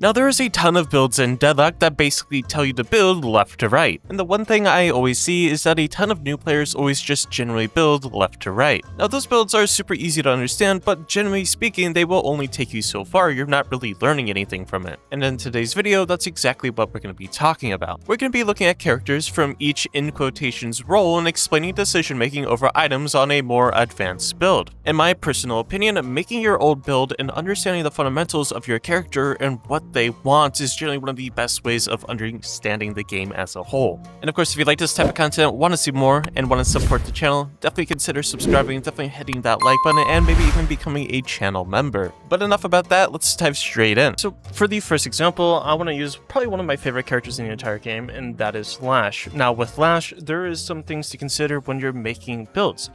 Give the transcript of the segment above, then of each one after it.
Now there is a ton of builds in Deadlock that basically tell you to build left to right, and the one thing I always see is that a ton of new players always just generally build left to right. Now those builds are super easy to understand, but generally speaking they will only take you so far. You're not really learning anything from it. And in today's video, that's exactly what we're going to be talking about. We're going to be looking at characters from each in quotations role and explaining decision making over items on a more advanced build. In my personal opinion, making your old build and understanding the fundamentals of your character and what they want is generally one of the best ways of understanding the game as a whole. And of course, if you like this type of content, want to see more, and want to support the channel, definitely consider subscribing, definitely hitting that like button, and maybe even becoming a channel member. But enough about that, let's dive straight in. So for the first example, I want to use probably one of my favorite characters in the entire game, and that is Lash. Now with Lash, there is some things to consider when you're making builds,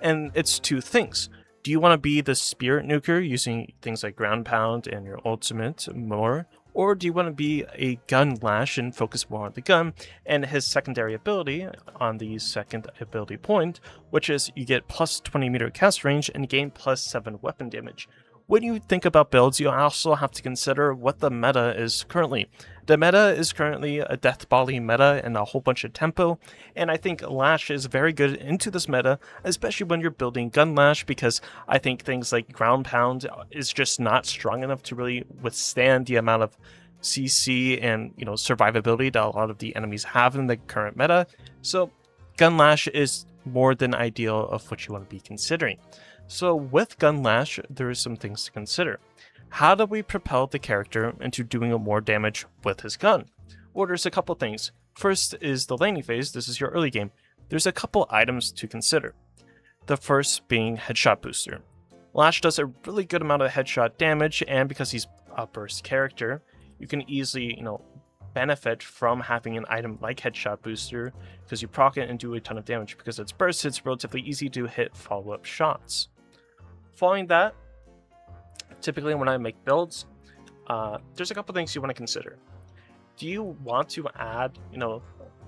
and it's two things. Do you want to be the spirit nuker using things like ground pound and your ultimate more? Or do you want to be a gun Lash and focus more on the gun and his secondary ability on the second ability point, which is you get plus 20 meter cast range and gain plus 7 weapon damage. When you think about builds, you also have to consider what the meta is currently. The meta is currently a death volley meta and a whole bunch of tempo, and I think Lash is very good into this meta, especially when you're building gun Lash, because I think things like ground pound is just not strong enough to really withstand the amount of CC and survivability that a lot of the enemies have in the current meta. So gun Lash is more than ideal of what you want to be considering. So with gun Lash, there are some things to consider. How do we propel the character into doing more damage with his gun? Well, there's a couple things. First is the laning phase. This is your early game. There's a couple items to consider. The first being headshot booster. Lash does a really good amount of headshot damage, and because he's a burst character, you can easily, benefit from having an item like headshot booster because you proc it and do a ton of damage. Because it's burst, it's relatively easy to hit follow-up shots. Following that, typically when I make builds, there's a couple things you want to consider. Do you want to add,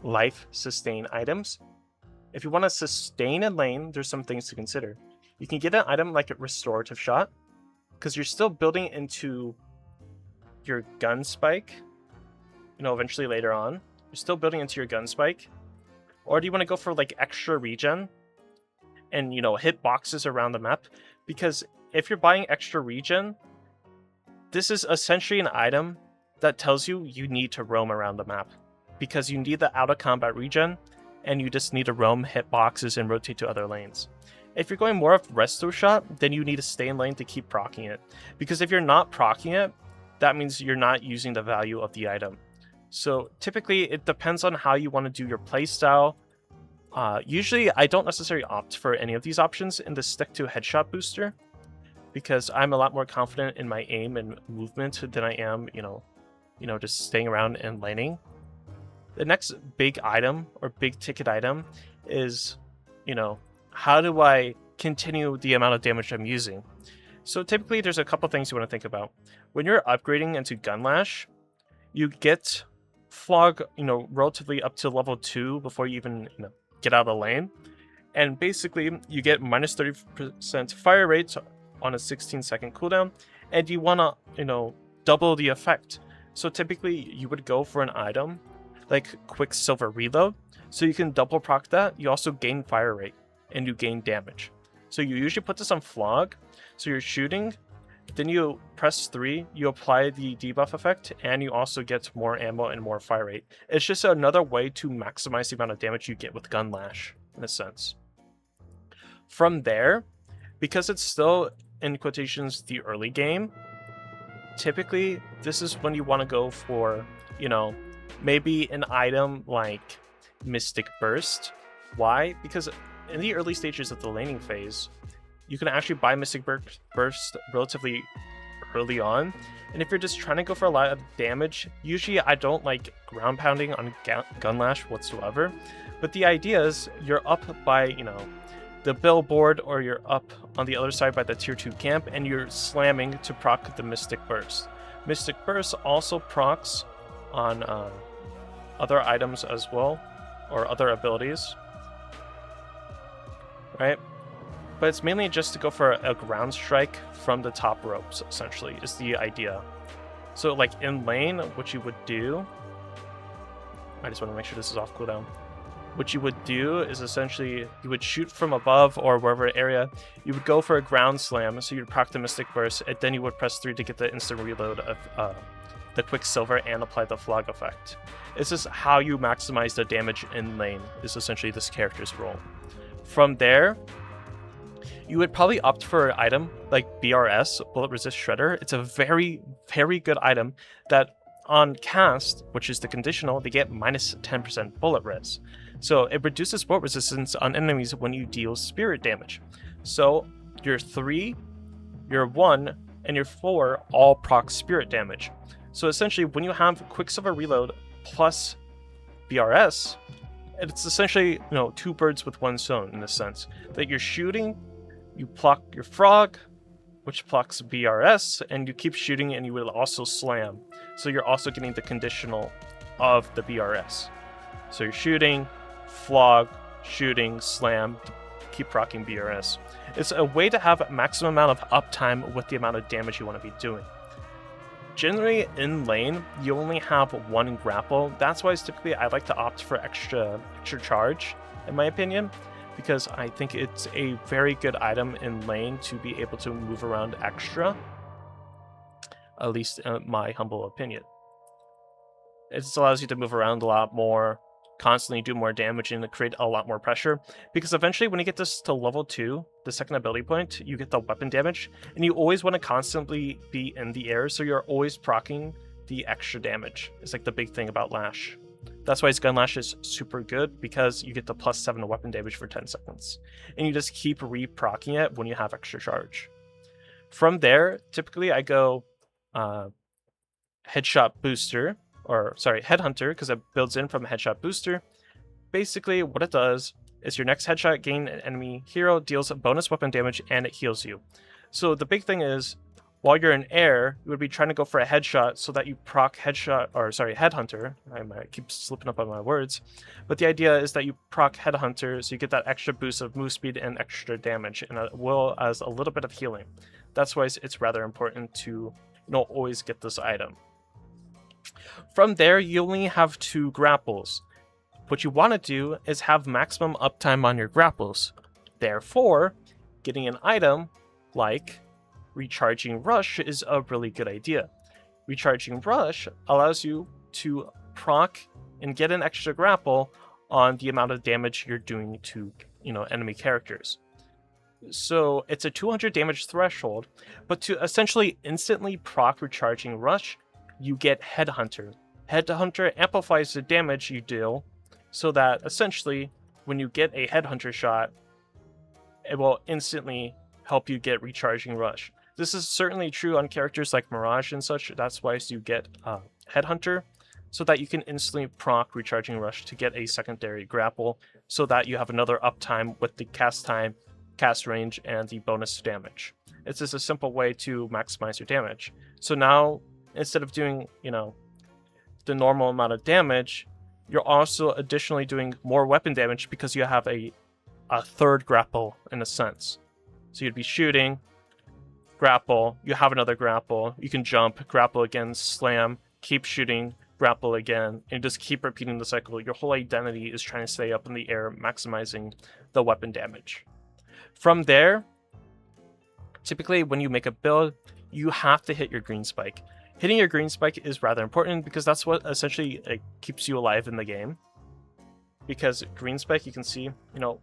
life sustain items? If you want to sustain a lane, there's some things to consider. You can get an item like a restorative shot, because you're still building into your gun spike, eventually later on. You're still building into your gun spike. Or do you want to go for like extra regen and, hit boxes around the map? Because if you're buying extra regen, this is essentially an item that tells you you need to roam around the map, because you need the out of combat regen and you just need to roam, hit boxes, and rotate to other lanes. If you're going more of resto shot, then you need to stay in lane to keep proccing it, because if you're not proccing it, that means you're not using the value of the item. So typically it depends on how you want to do your playstyle. Usually I don't necessarily opt for any of these options and just stick to headshot booster, because I'm a lot more confident in my aim and movement than I am, just staying around and laning. The next big item or big ticket item is, how do I continue the amount of damage I'm using? So typically there's a couple things you want to think about. When you're upgrading into gun Lash, you get flog, relatively up to level 2 before you even, get out of the lane. And basically you get minus 30% fire rate on a 16-second cooldown, and you want to, double the effect. So typically you would go for an item like Quicksilver Reload, so you can double proc that. You also gain fire rate and you gain damage. So you usually put this on flog, so you're shooting, then you press 3, you apply the debuff effect, and you also get more ammo and more fire rate. It's just another way to maximize the amount of damage you get with gun Lash, in a sense. From there, because it's still, in quotations, the early game, typically this is when you want to go for, maybe an item like Mystic Burst. Why? Because in the early stages of the laning phase, you can actually buy Mystic Burst relatively early on, and if you're just trying to go for a lot of damage, usually I don't like ground pounding on gun Lash whatsoever, but the idea is you're up by, the billboard, or you're up on the other side by the tier 2 camp, and you're slamming to proc the Mystic Burst. Mystic Burst also procs on other items as well, or other abilities, right? But it's mainly just to go for a ground strike from the top ropes, essentially, is the idea. So like in lane, what you would do, I just want to make sure this is off cooldown. What you would do is essentially you would shoot from above or wherever area. You would go for a ground slam, so you'd proc the Mystic Burst, and then you would press 3 to get the instant reload of the Quicksilver and apply the Flag effect. This is how you maximize the damage in lane, is essentially this character's role. From there, you would probably opt for an item like BRS, Bullet Resist Shredder. It's a very, very good item that on cast, which is the conditional, they get minus 10% bullet res. So it reduces bullet resistance on enemies when you deal spirit damage. So your 3, your 1, and your 4 all proc spirit damage. So essentially, when you have Quicksilver Reload plus BRS, it's essentially 2 birds with 1 stone in the sense that you're shooting, you pluck your frog, which plucks BRS, and you keep shooting and you will also slam. So you're also getting the conditional of the BRS. So you're shooting, flog, shooting, slam, keep proccing BRS. It's a way to have a maximum amount of uptime with the amount of damage you want to be doing. Generally in lane, you only have 1 grapple. That's why typically I like to opt for extra charge, in my opinion, because I think it's a very good item in lane to be able to move around extra, at least in my humble opinion. It just allows you to move around a lot more, constantly do more damage, and create a lot more pressure, because eventually when you get this to level 2, the second ability point, you get the weapon damage, and you always want to constantly be in the air, so you're always proccing the extra damage. It's like the big thing about Lash. That's why his gun Lash is super good, because you get the plus 7 weapon damage for 10 seconds. And you just keep re-proccing it when you have extra charge. From there, typically I go Headshot Booster, or sorry, Headhunter, because it builds in from a Headshot Booster. Basically, what it does is your next headshot gain an enemy hero deals bonus weapon damage and it heals you. So the big thing is, while you're in air, you would be trying to go for a headshot so that you proc Headhunter. I might keep slipping up on my words. But the idea is that you proc Headhunter so you get that extra boost of move speed and extra damage, and as well as a little bit of healing. That's why it's rather important to always get this item. From there, you only have 2 grapples. What you want to do is have maximum uptime on your grapples. Therefore, getting an item like Recharging Rush is a really good idea. Recharging Rush allows you to proc and get an extra grapple on the amount of damage you're doing to enemy characters. So it's a 200 damage threshold, but to essentially instantly proc Recharging Rush, you get Headhunter. Headhunter amplifies the damage you deal, so that essentially when you get a Headhunter shot, it will instantly help you get Recharging Rush. This is certainly true on characters like Mirage and such. That's why you get Headhunter, so that you can instantly proc Recharging Rush to get a secondary grapple, so that you have another uptime with the cast time, cast range, and the bonus damage. It's just a simple way to maximize your damage. So now, instead of doing, the normal amount of damage, you're also additionally doing more weapon damage because you have a third grapple in a sense. So you'd be shooting, grapple, you have another grapple, you can jump, grapple again, slam, keep shooting, grapple again, and just keep repeating the cycle. Your whole identity is trying to stay up in the air, maximizing the weapon damage. From there, typically when you make a build, you have to hit your green spike. Hitting your green spike is rather important because that's what essentially keeps you alive in the game. Because green spike, you can see,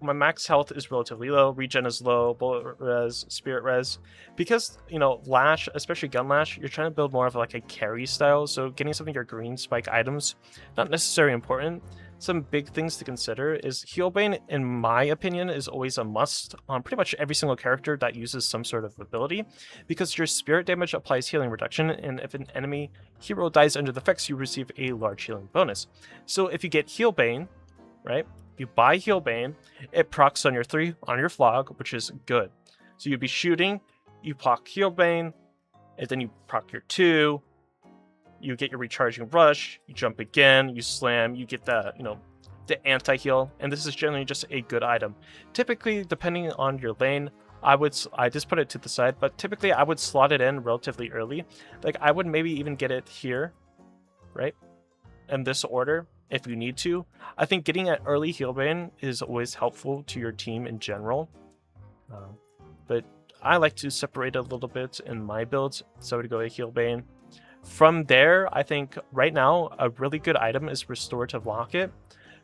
my max health is relatively low, regen is low, bullet res, spirit res. Because, Lash, especially gun Lash, you're trying to build more of like a carry style, so getting some of your green spike items, not necessarily important. Some big things to consider is Healbane, in my opinion, is always a must on pretty much every single character that uses some sort of ability, because your spirit damage applies healing reduction, and if an enemy hero dies under the effects, you receive a large healing bonus. So if you get Healbane, right, if you buy Healbane, it procs on your 3 on your flog, which is good. So you'd be shooting, you proc Healbane, and then you proc your 2, you get your Recharging Rush, you jump again, you slam, you get the, the anti-heal, and this is generally just a good item. Typically, depending on your lane, I just put it to the side, but typically I would slot it in relatively early. Like I would maybe even get it here, right? In this order, if you need to. I think getting an early healbane is always helpful to your team in general. But I like to separate a little bit in my builds, so I would go a healbane. From there, I think right now a really good item is Restorative Locket,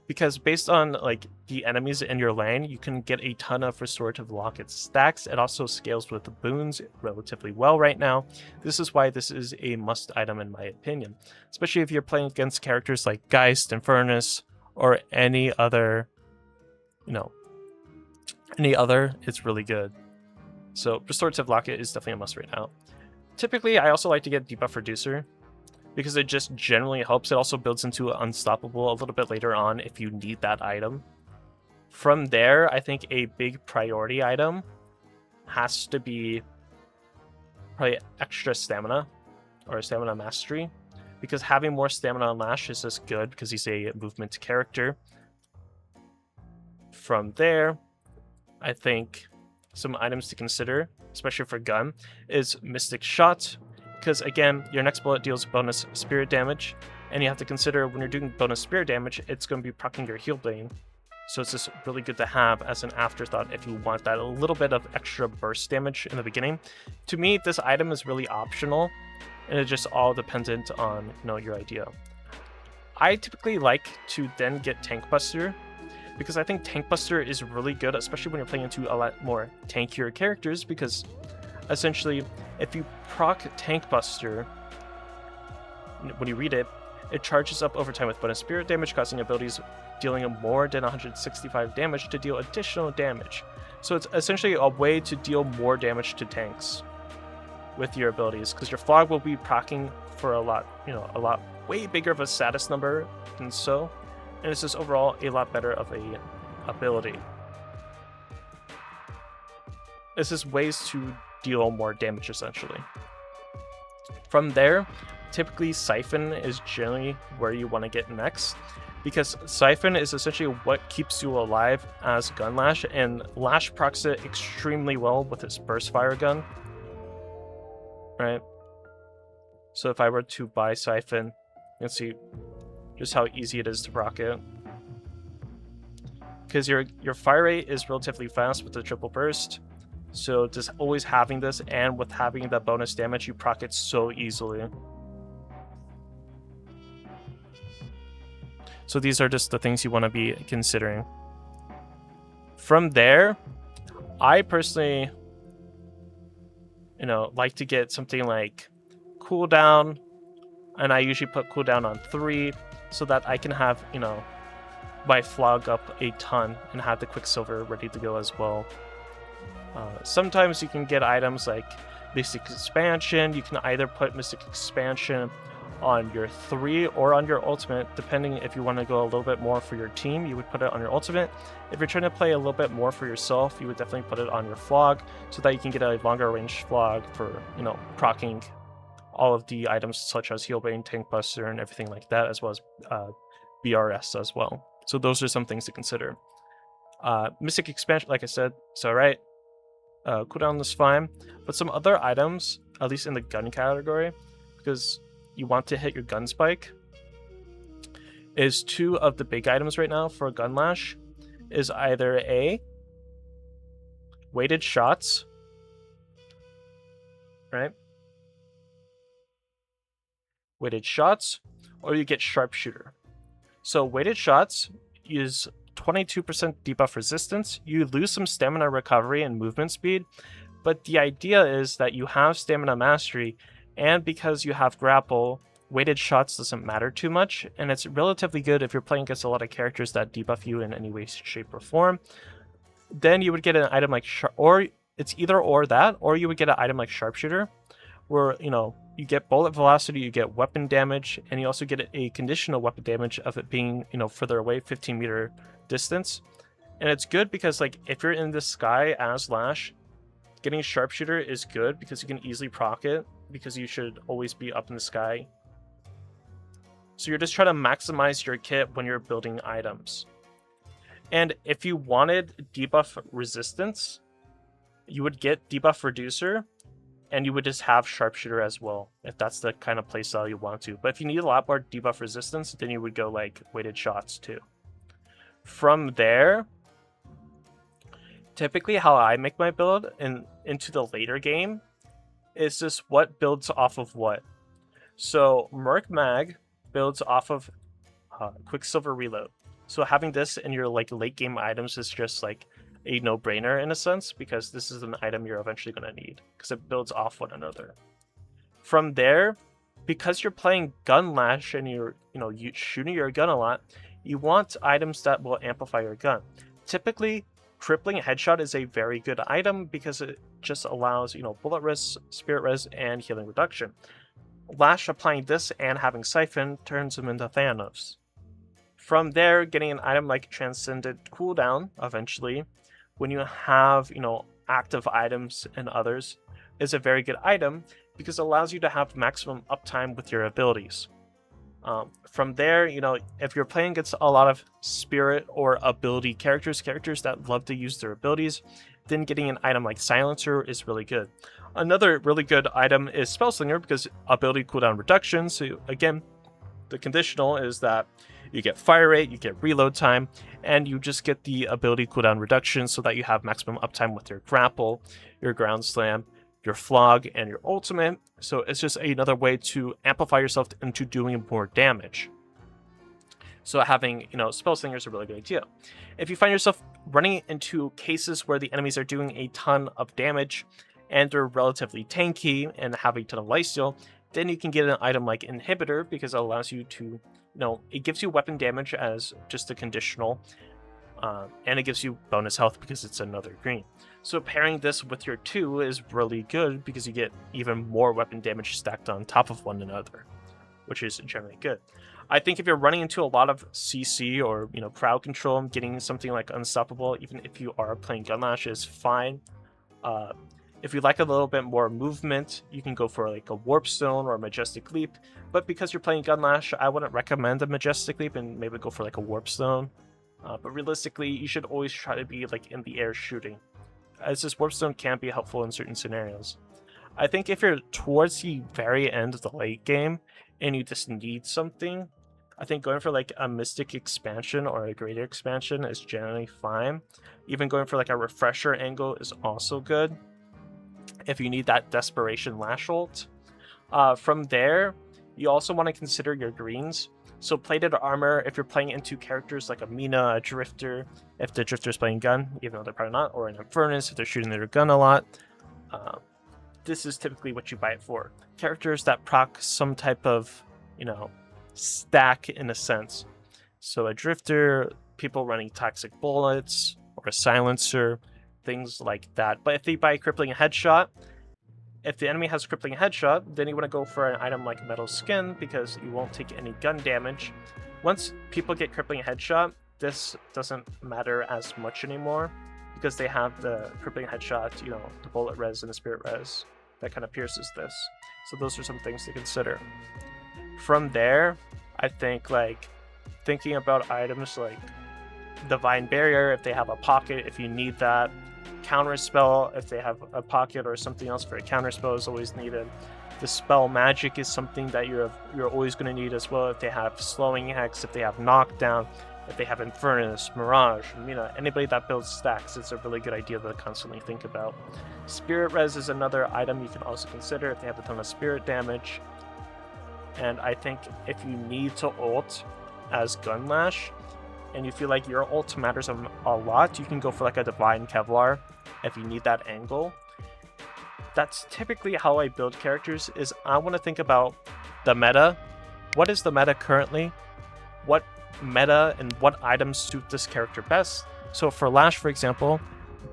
because based on like the enemies in your lane, you can get a ton of Restorative Locket stacks. It also scales with the boons relatively well right now. This is why this is a must item in my opinion, especially if you're playing against characters like Geist, Infernus, or any other, it's really good. So Restorative Locket is definitely a must right now. Typically, I also like to get Debuff Reducer, because it just generally helps. It also builds into Unstoppable a little bit later on if you need that item. From there, I think a big priority item has to be probably extra stamina or stamina mastery, because having more stamina on Lash is just good because he's a movement character. From there, I think some items to consider, especially for gun, is Mystic Shot, because again, your next bullet deals bonus spirit damage, and you have to consider when you're doing bonus spirit damage, it's going to be proccing your healbane. So it's just really good to have as an afterthought if you want that a little bit of extra burst damage in the beginning. To me, this item is really optional, and it's just all dependent on your idea. I typically like to then get Tank Buster, because I think Tank Buster is really good, especially when you're playing into a lot more tankier characters, because essentially, if you proc Tank Buster, when you read it, it charges up over time with bonus spirit damage, causing abilities dealing more than 165 damage to deal additional damage. So it's essentially a way to deal more damage to tanks with your abilities, because your fog will be proccing for a lot way bigger of a status number than so, and it's just overall a lot better of a ability. This is ways to deal more damage essentially. From there, typically Siphon is generally where you want to get next, because Siphon is essentially what keeps you alive as Gun Lash, and Lash procs it extremely well with its burst fire gun, right? So if I were to buy Siphon, you can see just how easy it is to proc it, because your fire rate is relatively fast with the triple burst. So just always having this, and with having the bonus damage, you proc it so easily. So these are just the things you want to be considering. From there, I personally, like to get something like cooldown, and I usually put cooldown on 3 so that I can have, my flog up a ton and have the Quicksilver ready to go as well. Sometimes you can get items like Mystic Expansion. You can either put Mystic Expansion on your 3 or on your ultimate, depending if you want to go a little bit more for your team, you would put it on your ultimate. If you're trying to play a little bit more for yourself, you would definitely put it on your flog, so that you can get a longer range flog for, proccing all of the items such as Healbane, Tank Buster, and everything like that, as well as BRS as well. So those are some things to consider. Mystic Expansion, like I said, it's alright. Cooldown is fine, but some other items, at least in the gun category, because you want to hit your gun spike, is 2 of the big items right now for Gun Lash, is either A, weighted shots, right? Weighted shots, or you get Sharpshooter. So weighted shots use 22% debuff resistance. You lose some stamina recovery and movement speed, but the idea is that you have stamina mastery, and because you have grapple, weighted shots doesn't matter too much, and it's relatively good if you're playing against a lot of characters that debuff you in any way, shape, or form. Then you would get an item like or it's either or that, or you would get an item like Sharpshooter, where you get bullet velocity, you get weapon damage, and you also get a conditional weapon damage of it being further away, 15-meter distance. And it's good because if you're in the sky as Lash, getting Sharpshooter is good because you can easily proc it, because you should always be up in the sky. So you're just trying to maximize your kit when you're building items. And if you wanted debuff resistance, you would get debuff reducer, and you would just have sharpshooter as well, if that's the kind of playstyle you want to. But if you need a lot more debuff resistance, then you would go like weighted shots too. From there, typically how I make my build into the later game is just what builds off of what. So Merc Mag builds off of Quicksilver Reload. So having this in your like late game items is just like a no-brainer in a sense, because this is an item you're eventually going to need because it builds off one another. From there, because you're playing Gun Lash and you're shooting your gun a lot, you want items that will amplify your gun. Typically, Crippling Headshot is a very good item because it just allows bullet res, spirit res, and healing reduction. Lash applying this and having Siphon turns him into Thanos. From there, getting an item like Transcendent Cooldown eventually, when you have active items and others, is a very good item because it allows you to have maximum uptime with your abilities. From there, if you're playing against a lot of spirit or ability characters that love to use their abilities, then getting an item like Silencer is really good. Another really good item is Spellslinger because ability cooldown reduction. So again, the conditional is that you get fire rate, you get reload time, and you just get the ability cooldown reduction so that you have maximum uptime with your grapple, your ground slam, your flog, and your ultimate. So it's just another way to amplify yourself into doing more damage. So having, Spellslinger is a really good idea. If you find yourself running into cases where the enemies are doing a ton of damage and they're relatively tanky and have a ton of lifesteal, then you can get an item like Inhibitor because it allows you to, it gives you weapon damage as just a conditional, and it gives you bonus health because it's another green. So pairing this with your 2 is really good because you get even more weapon damage stacked on top of one another, which is generally good. I think if you're running into a lot of CC or crowd control, getting something like Unstoppable, even if you are playing Gunlash, is fine. If you like a little bit more movement, you can go for like a Warp Stone or a Majestic Leap. But because you're playing Gunlash, I wouldn't recommend a Majestic Leap and maybe go for like a Warp Stone. But realistically, you should always try to be like in the air shooting, as this Warp Stone can be helpful in certain scenarios. I think if you're towards the very end of the late game and you just need something, I think going for like a Mystic expansion or a Greater expansion is generally fine. Even going for like a Refresher angle is also good if you need that Desperation Lash ult. From there, you also want to consider your greens. So plated armor, if you're playing into characters like a Mina, a Drifter, if the Drifter's playing gun, even though they're probably not, or an Infernus, if they're shooting their gun a lot, this is typically what you buy it for. Characters that proc some type of, stack in a sense. So a Drifter, people running Toxic Bullets, or a Silencer, things like that. But if they buy Crippling Headshot, if the enemy has Crippling Headshot, then you want to go for an item like Metal Skin because you won't take any gun damage. Once people get Crippling Headshot, this doesn't matter as much anymore because they have the Crippling Headshot, the bullet res and the spirit res that kind of pierces this. So those are some things to consider. From there, I think like thinking about items like Divine Barrier, if they have a pocket, if you need that. Counterspell, if they have a pocket or something else for a counterspell, is always needed. The spell Magic is something that you're always going to need as well. If they have Slowing Hex, if they have Knockdown, if they have Infernus, Mirage, Mina, anybody that builds stacks, it's a really good idea to constantly think about. Spirit Res is another item you can also consider if they have a ton of spirit damage. And I think if you need to ult as Gunlash, and you feel like your ult matters a lot, you can go for like a Divine Kevlar if you need that angle. That's typically how I build characters, is I want to think about the meta. What is the meta currently? What meta and what items suit this character best? So for Lash, for example,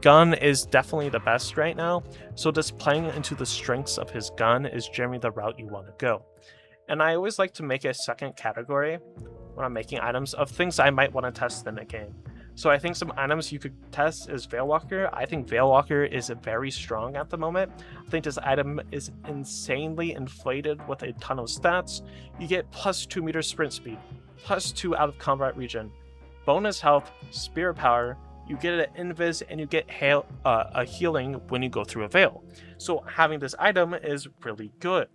gun is definitely the best right now. So just playing into the strengths of his gun is generally the route you want to go. And I always like to make a second category when I'm making items of things I might want to test in a game. So I think some items you could test is Veilwalker. I think Veilwalker is very strong at the moment. I think this item is insanely inflated with a ton of stats. You get plus 2 meter sprint speed, plus 2 out of combat regen, bonus health, spirit power, you get an invis, and you get a healing when you go through a veil. So having this item is really good.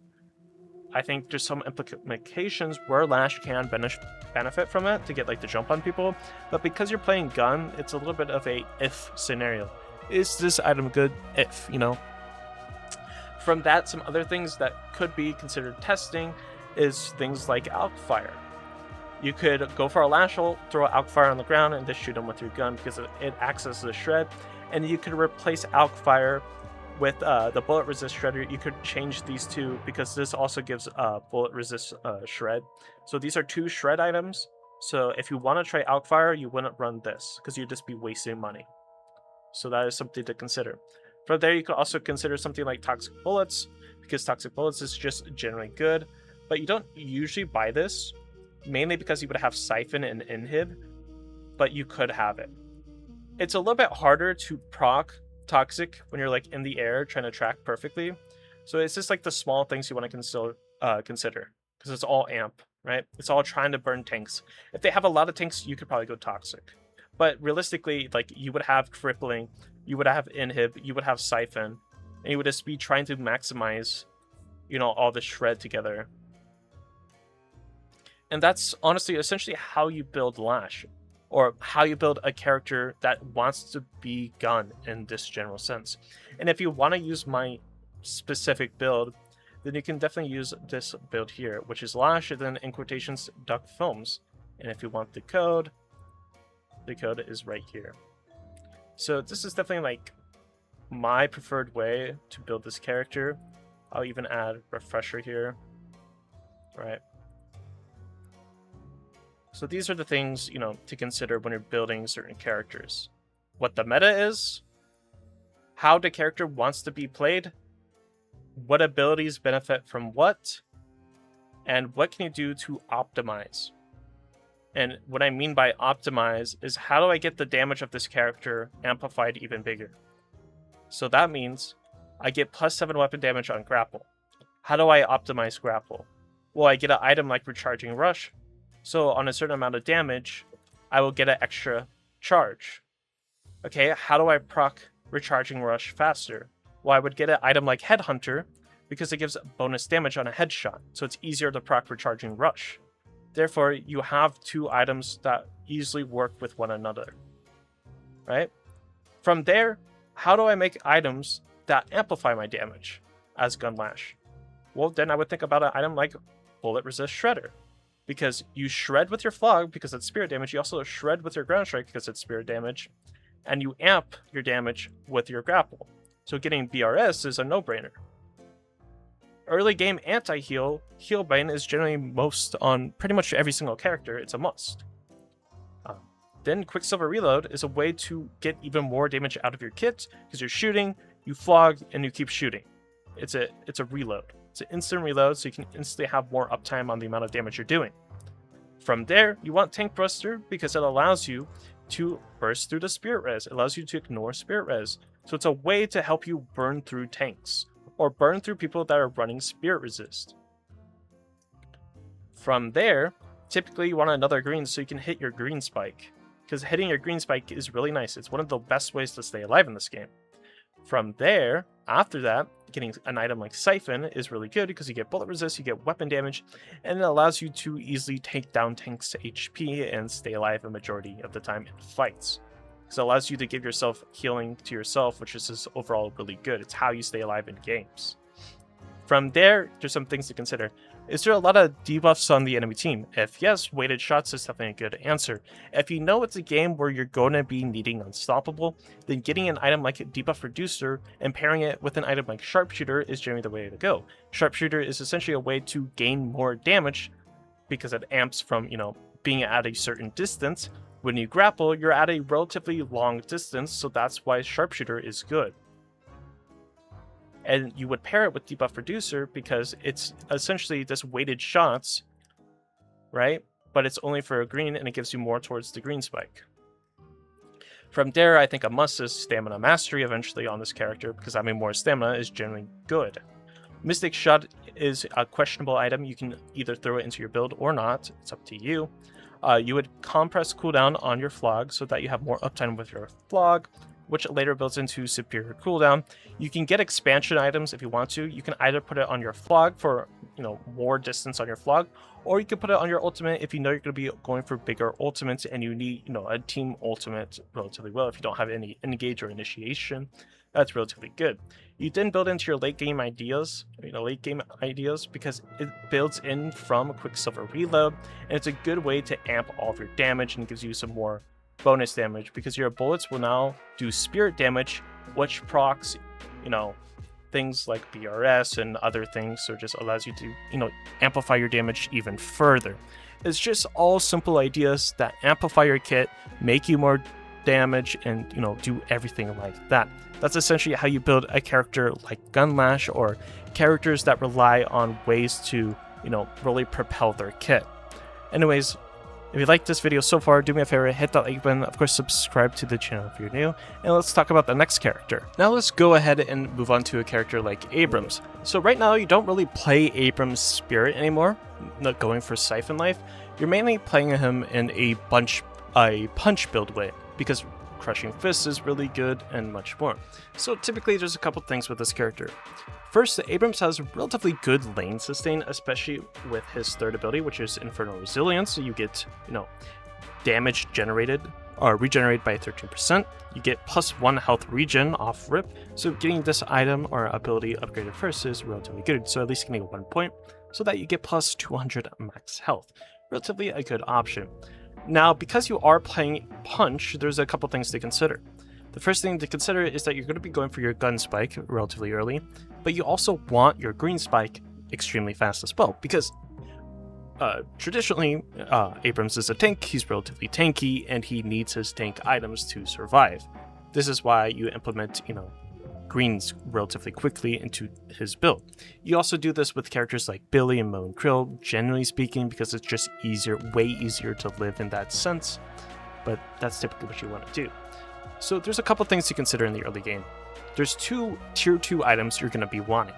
I think there's some implications where Lash can benefit from it to get like the jump on people, but because you're playing gun, it's a little bit of a if scenario. Is this item good if, you know? From that, some other things that could be considered testing is things like Alk Fire. You could go for a Lash ult, throw Alk Fire on the ground, and just shoot him with your gun because it acts as a shred. And you could replace Alk Fire with the bullet resist shredder. You could change these two because this also gives bullet resist shred. So these are two shred items. So if you want to try Alk Fire, you wouldn't run this because you'd just be wasting money. So that is something to consider. From there, you could also consider something like Toxic Bullets, because Toxic Bullets is just generally good, but you don't usually buy this, mainly because you would have Siphon and Inhib, but you could have it. It's a little bit harder to proc Toxic when you're like in the air trying to track perfectly, so it's just like the small things you want to consider, because it's all amp, right? It's all trying to burn tanks. If they have a lot of tanks, you could probably go Toxic. But realistically, like, you would have Crippling, you would have Inhib, you would have Siphon, and you would just be trying to maximize, you know, all the shred together. And that's honestly essentially how you build Lash, or how you build a character that wants to be gun in this general sense. And if you want to use my specific build, then you can definitely use this build here, which is Lash and then in quotations Duck Films. And if you want the code is right here. So this is definitely like my preferred way to build this character. I'll even add refresher here, right? So these are the things, you know, to consider when you're building certain characters. What the meta is, how the character wants to be played, what abilities benefit from what, and what can you do to optimize. And what I mean by optimize is how do I get the damage of this character amplified even bigger? So that means I get +7 weapon damage on grapple. How do I optimize grapple? Well, I get an item like Recharging Rush. So on a certain amount of damage, I will get an extra charge. Okay, how do I proc Recharging Rush faster? Well, I would get an item like Headhunter because it gives bonus damage on a headshot. So it's easier to proc Recharging Rush. Therefore, you have two items that easily work with one another, right? From there, how do I make items that amplify my damage as Gun Lash? Well, then I would think about an item like Bullet Resist Shredder, because you shred with your Flog because it's spirit damage, you also shred with your Ground Strike because it's spirit damage, and you amp your damage with your grapple. So getting BRS is a no-brainer. Early game anti-heal, Healbane is generally most on pretty much every single character. It's a must. Then Quicksilver Reload is a way to get even more damage out of your kit because you're shooting, you flog, and you keep shooting. It's a reload. It's an instant reload, so you can instantly have more uptime on the amount of damage you're doing. From there, you want Tank Buster because it allows you to burst through the Spirit Res. It allows you to ignore Spirit Res. So it's a way to help you burn through tanks, or burn through people that are running Spirit Resist. From there, typically you want another green so you can hit your green spike, because hitting your green spike is really nice. It's one of the best ways to stay alive in this game. From there, after that, getting an item like Siphon is really good because you get bullet resist, you get weapon damage, and it allows you to easily take down tanks' HP and stay alive a majority of the time in fights. Because it allows you to give yourself healing to yourself, which is just overall really good. It's how you stay alive in games. From there, there's some things to consider. Is there a lot of debuffs on the enemy team? If yes, weighted shots is definitely a good answer. If you know it's a game where you're going to be needing Unstoppable, then getting an item like Debuff Reducer and pairing it with an item like Sharpshooter is generally the way to go. Sharpshooter is essentially a way to gain more damage because it amps from, you know, being at a certain distance. When you grapple, you're at a relatively long distance, so that's why Sharpshooter is good. And you would pair it with Debuff Reducer because it's essentially just weighted shots, right? But it's only for a green and it gives you more towards the green spike. From there, I think a must is Stamina Mastery eventually on this character because having more stamina is generally good. Mystic Shot is a questionable item. You can either throw it into your build or not. It's up to you. You would compress cooldown on your flog so that you have more uptime with your flog, which later builds into superior cooldown. You can get expansion items if you want to. You can either put it on your flog for, more distance on your flog, or you can put it on your ultimate if you know you're going to be going for bigger ultimates and you need, a team ultimate relatively well. If you don't have any engage or initiation, that's relatively good. You then build into your late game ideas, because it builds in from a Quicksilver reload, and it's a good way to amp all of your damage and gives you some more bonus damage because your bullets will now do spirit damage, which procs, things like BRS and other things, so it just allows you to, amplify your damage even further. It's just all simple ideas that amplify your kit, make you more damage, and, do everything like that. That's essentially how you build a character like Lash, or characters that rely on ways to, really propel their kit. Anyways, if you liked this video so far, do me a favor, hit that like button, of course subscribe to the channel if you're new, and let's talk about the next character. Now let's go ahead and move on to a character like Abrams. So right now you don't really play Abrams Spirit anymore, not going for Siphon Life. You're mainly playing him in a punch build way, because Crushing Fist is really good and much more. So typically there's a couple things with this character. First, Abrams has relatively good lane sustain, especially with his third ability, which is Infernal Resilience. So you get, damage generated or regenerated by 13%. You get +1 health regen off rip. So getting this item or ability upgraded first is relatively good. So at least getting 1 point, so that you get +200 max health. Relatively a good option. Now, because you are playing Punch, there's a couple things to consider. The first thing to consider is that you're going to be going for your gun spike relatively early, but you also want your green spike extremely fast as well, because traditionally, Abrams is a tank, he's relatively tanky, and he needs his tank items to survive. This is why you implement, greens relatively quickly into his build. You also do this with characters like Billy and Mo and Krill, generally speaking, because it's just way easier to live in that sense, but that's typically what you want to do. So there's a couple things to consider in the early game. There's 2 tier 2 items you're going to be wanting.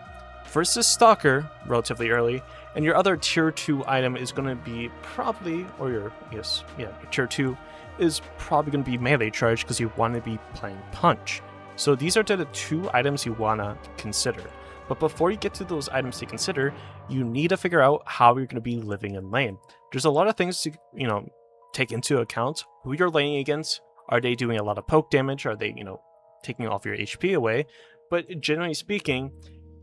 First is Stalker, relatively early, and your other tier 2 item is going to be probably, your tier 2 is probably going to be Melee Charge, because you want to be playing Punch. So these are the 2 items you want to consider. But before you get to those items to consider, you need to figure out how you're going to be living in lane. There's a lot of things to, take into account. Who you're laning against. Are they doing a lot of poke damage? Are they, taking off your HP away? But generally speaking,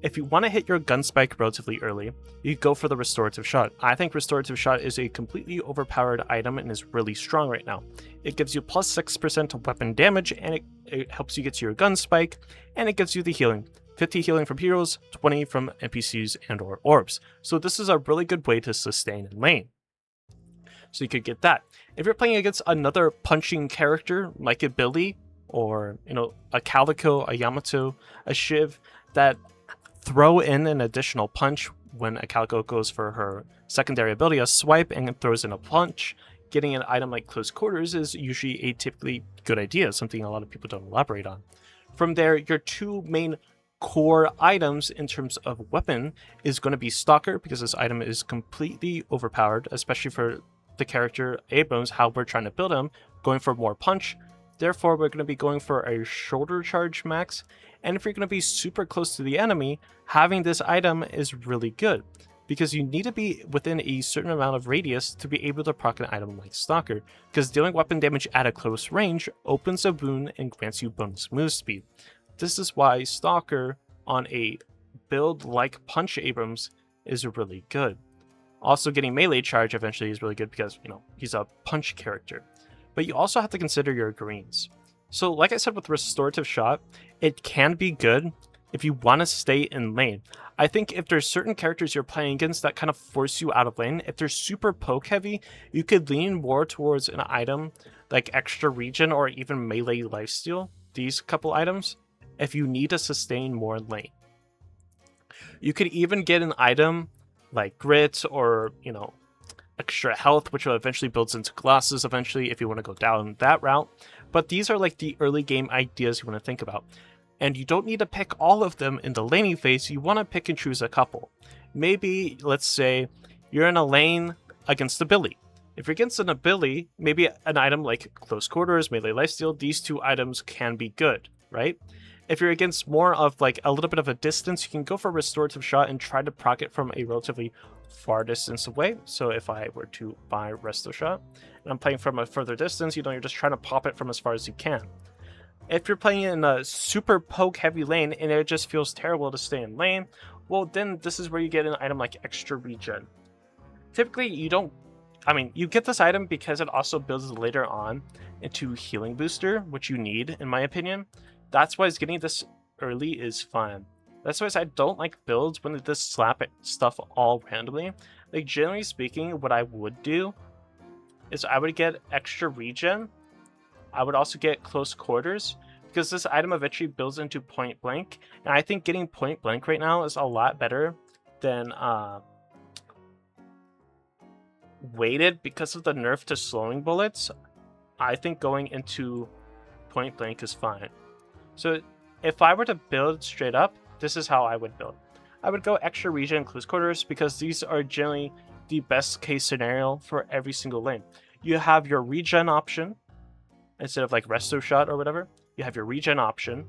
if you want to hit your gun spike relatively early, you go for the Restorative Shot. I think Restorative Shot is a completely overpowered item and is really strong right now. It gives you +6% of weapon damage, and it helps you get to your gun spike, and it gives you the healing. 50 healing from heroes, 20 from NPCs and or orbs. So this is a really good way to sustain in lane. So you could get that. If you're playing against another punching character like a Billy, or a Calico, a Yamato, a Shiv, that throw in an additional punch when a Calico goes for her secondary ability, a swipe, and throws in a punch, getting an item like Close Quarters is usually a typically good idea, something a lot of people don't elaborate on. From there, your 2 main core items in terms of weapon is going to be Stalker, because this item is completely overpowered, especially for the character Abrams, how we're trying to build him, going for more punch. Therefore, we're going to be going for a shoulder charge max, and if you're going to be super close to the enemy, having this item is really good, because you need to be within a certain amount of radius to be able to proc an item like Stalker, because dealing weapon damage at a close range opens a wound and grants you bonus move speed. This is why Stalker on a build like Punch Abrams is really good. Also, getting Melee Charge eventually is really good because, he's a punch character. But you also have to consider your greens. So like I said with Restorative Shot, it can be good if you want to stay in lane. I think if there's certain characters you're playing against that kind of force you out of lane, if they're super poke heavy, you could lean more towards an item like Extra Regen or even Melee Lifesteal, these couple items, if you need to sustain more in lane. You could even get an item like Grit or, extra health, which will eventually builds into Colossus eventually if you want to go down that route. But these are like the early game ideas you want to think about. And you don't need to pick all of them in the laning phase, you want to pick and choose a couple. Maybe, let's say, you're in a lane against a Billy. If you're against an ability, maybe an item like Close Quarters, Melee Lifesteal, these two items can be good, right? If you're against more of like a little bit of a distance, you can go for Restorative Shot and try to proc it from a relatively far distance away. So if I were to buy Resto Shot, and I'm playing from a further distance, you're just trying to pop it from as far as you can. If you're playing in a super poke heavy lane and it just feels terrible to stay in lane, well then this is where you get an item like Extra Regen. Typically you don't, you get this item because it also builds later on into Healing Booster, which you need in my opinion. That's why getting this early is fun. That's why I don't like builds when they just slap stuff all randomly. Like generally speaking, what I would do is I would get Extra Regen. I would also get Close Quarters, because this item eventually builds into Point Blank, and I think getting Point Blank right now is a lot better than weighted because of the nerf to slowing bullets. I think going into Point Blank is fine. So if I were to build straight up, this is how I would build. I would go Extra Regen, Close Quarters, because these are generally the best case scenario for every single lane. You have your regen option. Instead of like Resto Shot or whatever, you have your regen option.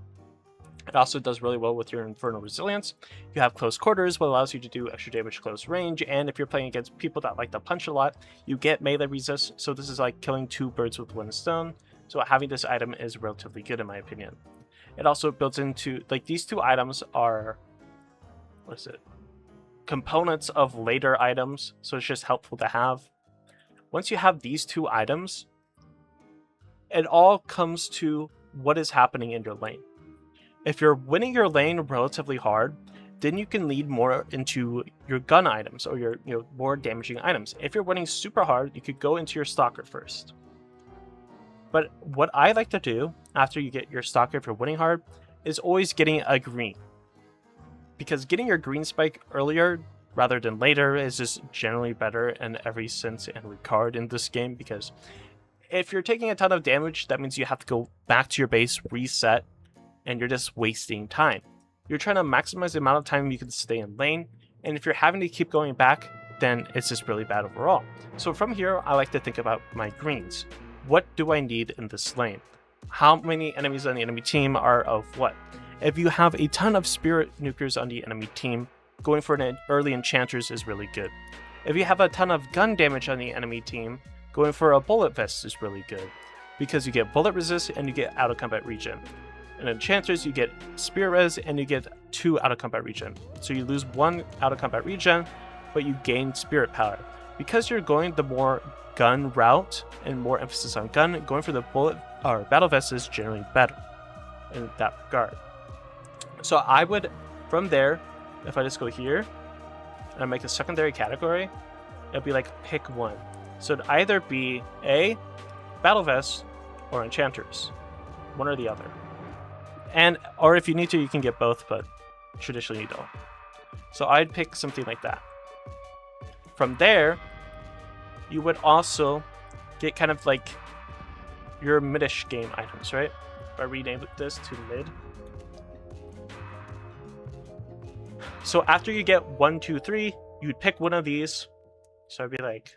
It also does really well with your Infernal Resilience. You have Close Quarters, what allows you to do extra damage close range, and if you're playing against people that like to punch a lot, you get melee resist, so this is like killing two birds with one stone. So having this item is relatively good in my opinion. It also builds into, like, these two items are, components of later items, so it's just helpful to have. Once you have these two items, it all comes to what is happening in your lane. If you're winning your lane relatively hard, then you can lead more into your gun items or your more damaging items. If you're winning super hard, you could go into your Stalker first. But what I like to do after you get your Stalker, if you're winning hard, is always getting a green. Because getting your green spike earlier rather than later is just generally better in every sense and regard in this game, because if you're taking a ton of damage, that means you have to go back to your base, reset, and you're just wasting time. You're trying to maximize the amount of time you can stay in lane, and if you're having to keep going back, then it's just really bad overall. So from here, I like to think about my greens. What do I need in this lane? How many enemies on the enemy team are of what? If you have a ton of Spirit Nukers on the enemy team, going for an early Enchanters is really good. If you have a ton of gun damage on the enemy team, going for a Bullet Vest is really good, because you get bullet resist and you get out of combat regen. In Enchanters, you get Spirit Res and you get 2 out of combat regen. So you lose 1 out of combat regen, but you gain Spirit Power. Because you're going the more gun route and more emphasis on gun, going for the bullet or Battle Vest is generally better in that regard. So I would, from there, if I just go here and I make a secondary category, it'd be like pick one. So it'd either be A, Battle Vest, or Enchanters. One or the other. Or if you need to, you can get both, but traditionally you don't. So I'd pick something like that. From there, you would also get kind of like your midish game items, right? If I rename this to mid. So after you get 1, 2, 3, you'd pick one of these. So I'd be like,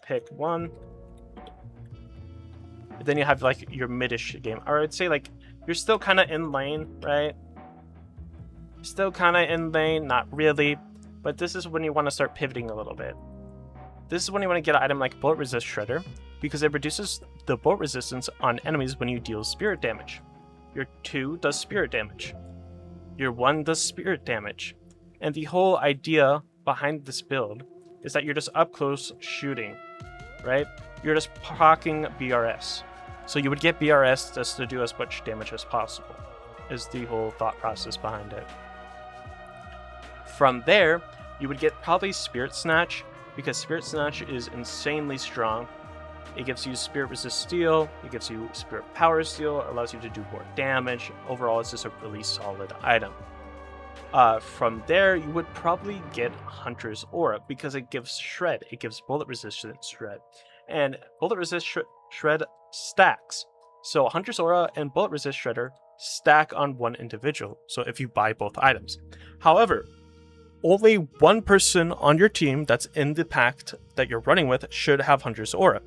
pick one. And then you have like your midish game. Or I'd say like you're still kind of in lane, right? Still kind of in lane, not really. But this is when you want to start pivoting a little bit. This is when you want to get an item like Bullet Resist Shredder, because it reduces the bullet resistance on enemies when you deal spirit damage. Your 2 does spirit damage. Your 1 does spirit damage. And the whole idea behind this build is that you're just up close shooting, right? You're just proccing BRS. So you would get BRS just to do as much damage as possible, is the whole thought process behind it. From there, you would get probably Spirit Snatch, because Spirit Snatch is insanely strong. It gives you Spirit Resist Steel, it gives you Spirit Power Steel, it allows you to do more damage. Overall, it's just a really solid item. From there, you would probably get Hunter's Aura, because it gives Shred. It gives Bullet Resistance Shred. And Bullet Resist Shred stacks. So Hunter's Aura and Bullet Resist Shredder stack on one individual, so if you buy both items. However, only one person on your team that's in the pact that you're running with should have Hunter's Aura.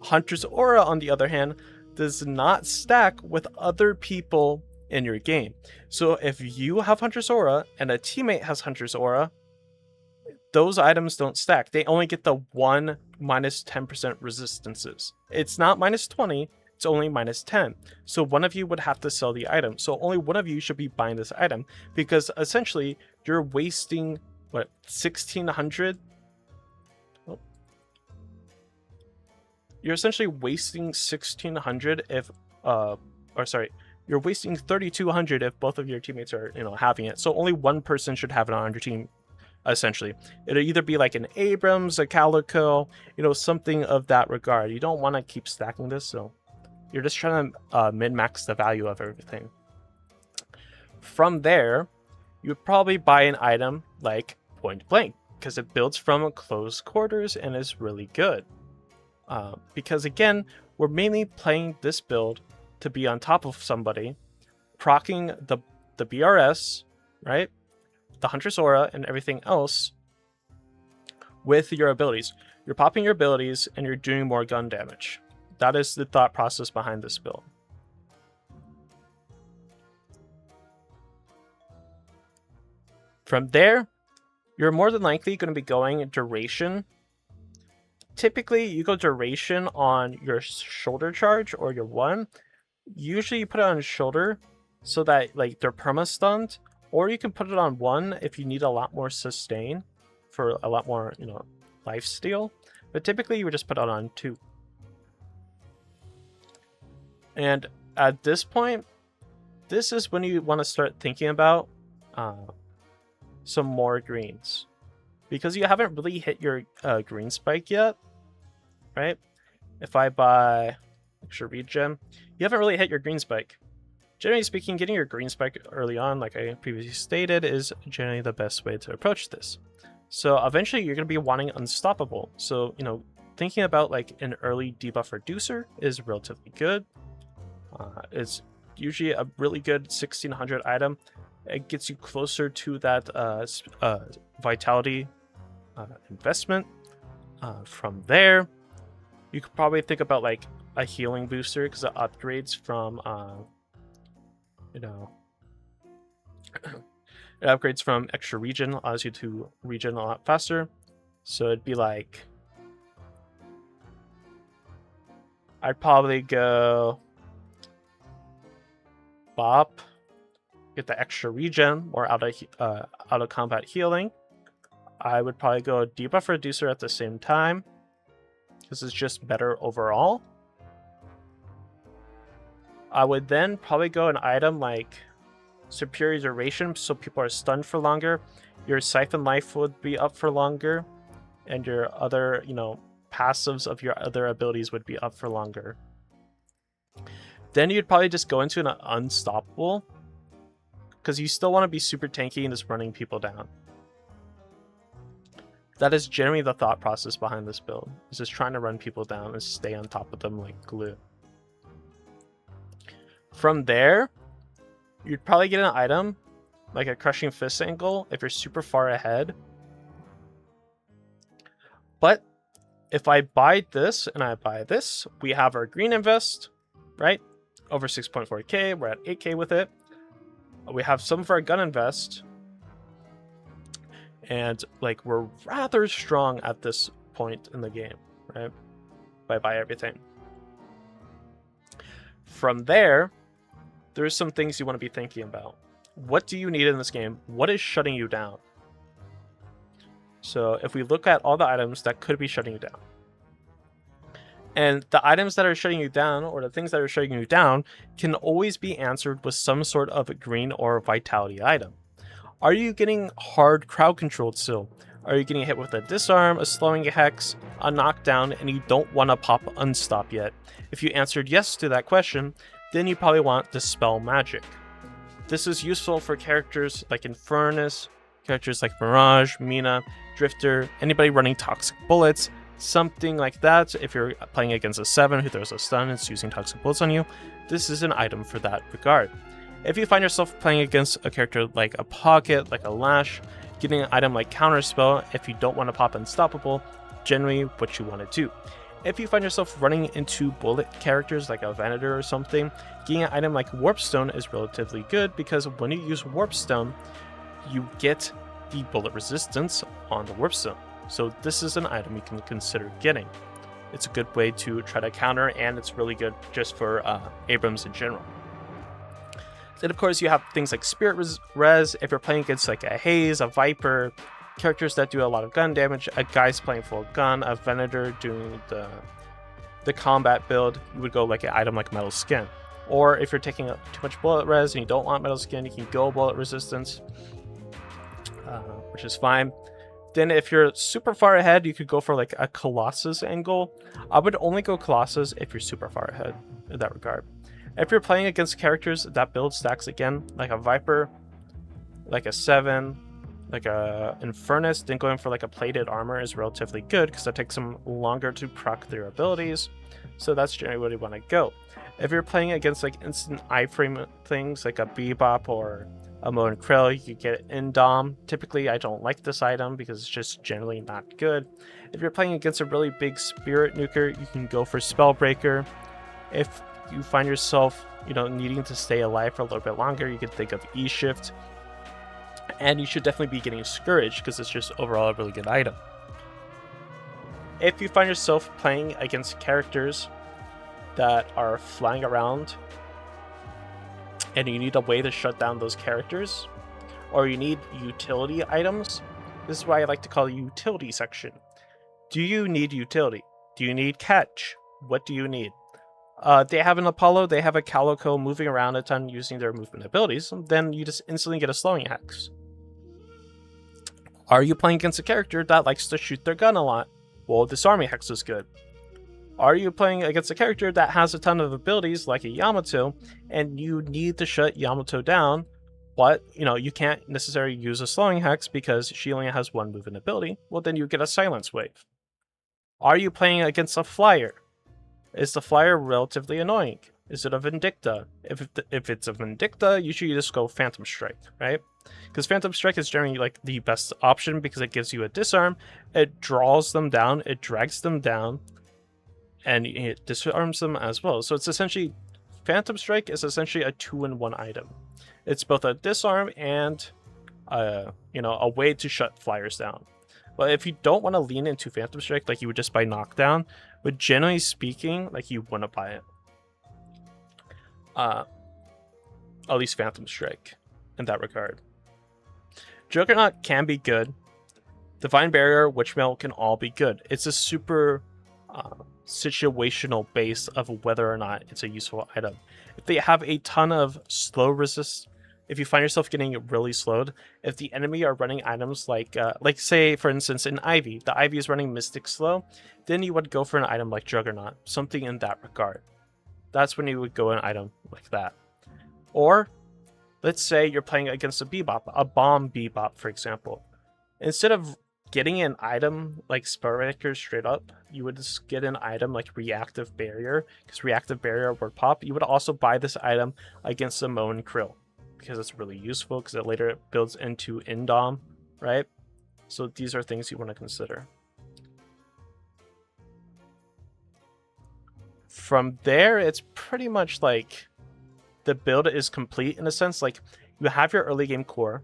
Hunter's Aura, on the other hand, does not stack with other people in your game. So if you have Hunter's Aura and a teammate has Hunter's Aura, those items don't stack. They only get the one minus 10% resistances. It's not minus 20, it's only minus 10. So one of you would have to sell the item. So only one of you should be buying this item, because essentially you're wasting, what, 1600? Oh. You're essentially wasting 1600 if, you're wasting 3200 if both of your teammates are, having it. So only one person should have it on your team. Essentially, it'll either be like an Abrams, a Calico, something of that regard. You don't want to keep stacking this, so you're just trying to min-max the value of everything. From there, you would probably buy an item like Point Blank, because it builds from close quarters and is really good. Because again, we're mainly playing this build to be on top of somebody, proccing the BRS, right? The Hunter's Aura and everything else with your abilities. You're popping your abilities and you're doing more gun damage. That is the thought process behind this build. From there, you're more than likely going to be going duration. Typically, you go duration on your shoulder charge or your one. Usually you put it on shoulder so that like they're perma-stunned. Or you can put it on one if you need a lot more sustain for a lot more, life steal. But typically you would just put it on 2. And at this point, this is when you want to start thinking about some more greens. Because you haven't really hit your green spike yet, right? If I buy extra regen, you haven't really hit your green spike. Generally speaking, getting your green spike early on, like I previously stated, is generally the best way to approach this. So eventually you're going to be wanting Unstoppable. So, thinking about like an early debuff reducer is relatively good. It's usually a really good 1600 item. It gets you closer to that vitality investment. From there, you could probably think about like a healing booster, because it upgrades from it upgrades from extra regen, allows you to regen a lot faster. So it'd be like, I'd probably go Bop, get the extra regen or out of combat healing. I would probably go debuff reducer at the same time. This is just better overall. I would then probably go an item like Superior Duration, so people are stunned for longer. Your Siphon Life would be up for longer, and your other, passives of your other abilities would be up for longer. Then you'd probably just go into an Unstoppable, because you still want to be super tanky and just running people down. That is generally the thought process behind this build, is just trying to run people down and stay on top of them like glue. From there, you'd probably get an item like a Crushing Fist angle if you're super far ahead. But if I buy this and I buy this, we have our green invest, right? Over 6.4k, we're at 8k with it. We have some of our gun invest. And like we're rather strong at this point in the game, right? If I buy everything. From there, there's some things you want to be thinking about. What do you need in this game? What is shutting you down? So if we look at all the items that could be shutting you down, and the items that are shutting you down, or the things that are shutting you down, can always be answered with some sort of a green or vitality item. Are you getting hard crowd controlled still? Are you getting hit with a disarm, a slowing hex, a knockdown, and you don't want to pop unstop yet? If you answered yes to that question, then you probably want Dispel Magic. This is useful for characters like Infernus, characters like Mirage, Mina, Drifter, anybody running toxic bullets, something like that. If you're playing against a 7 who throws a stun and is using toxic bullets on you, this is an item for that regard. If you find yourself playing against a character like a Pocket, like a Lash, Getting an item like Counterspell if you don't want to pop Unstoppable, generally what you want to do. If you find yourself running into bullet characters like a Venator or something, getting an item like Warpstone is relatively good because when you use Warpstone, you get the bullet resistance on the Warpstone. So this is an item you can consider getting. It's a good way to try to counter, and it's really good just for Abrams in general. Then of course you have things like Spirit Res if you're playing against like a Haze, a Viper, characters that do a lot of gun damage, a guy's playing full gun, a Venator doing the combat build, you would go like an item like Metal Skin. Or if you're taking too much bullet res and you don't want Metal Skin, you can go bullet resistance, which is fine. Then if you're super far ahead, you could go for like a Colossus angle. I would only go Colossus if you're super far ahead in that regard. If you're playing against characters that build stacks again, like a Viper, like a 7, like a Infernus, then going for like a plated armor is relatively good because that takes them longer to proc their abilities. So that's generally where you want to go. If you're playing against like instant iframe things like a Bebop or a Moen Krill, you get it in Dom. Typically, I don't like this item because it's just generally not good. If you're playing against a really big Spirit Nuker, you can go for Spellbreaker. If you find yourself, needing to stay alive for a little bit longer, you can think of E-Shift. And you should definitely be getting Scourge because it's just overall a really good item. If you find yourself playing against characters that are flying around and you need a way to shut down those characters, or you need utility items, this is why I like to call it utility section. Do you need utility? Do you need catch? What do you need? They have an Apollo, they have a Calico moving around a ton using their movement abilities, then you just instantly get a slowing hex. Are you playing against a character that likes to shoot their gun a lot? Well, Disarming Hex is good. Are you playing against a character that has a ton of abilities like a Yamato, and you need to shut Yamato down, but you can't necessarily use a slowing hex because she only has one movement ability? Well, then you get a Silence Wave. Are you playing against a Flyer? Is the Flyer relatively annoying? Is it a Vindicta? If it's a Vindicta, you should just go Phantom Strike, right? Because Phantom Strike is generally like the best option because it gives you a disarm, it draws them down, it drags them down, and it disarms them as well. So it's essentially, Phantom Strike is essentially a 2-in-1 item. It's both a disarm and a way to shut flyers down. But if you don't want to lean into Phantom Strike, like you would just buy Knockdown, but generally speaking, like you want to buy it. At least Phantom Strike in that regard. Juggernaut can be good. Divine Barrier, Witchmail can all be good. It's a super situational base of whether or not it's a useful item. If they have a ton of slow resist, if you find yourself getting really slowed, if the enemy are running items like say for instance in Ivy, the Ivy is running Mystic Slow, then you would go for an item like Juggernaut, something in that regard. That's when you would go an item like that. Or let's say you're playing against a Bebop, a Bomb Bebop for example. Instead of getting an item like Spellbreaker straight up, you would just get an item like Reactive Barrier, because Reactive Barrier would pop. You would also buy this item against a Moen Krill, because it's really useful, because it later builds into Indom, right? So these are things you want to consider. From there, it's pretty much like the build is complete in a sense. Like you have your early game core,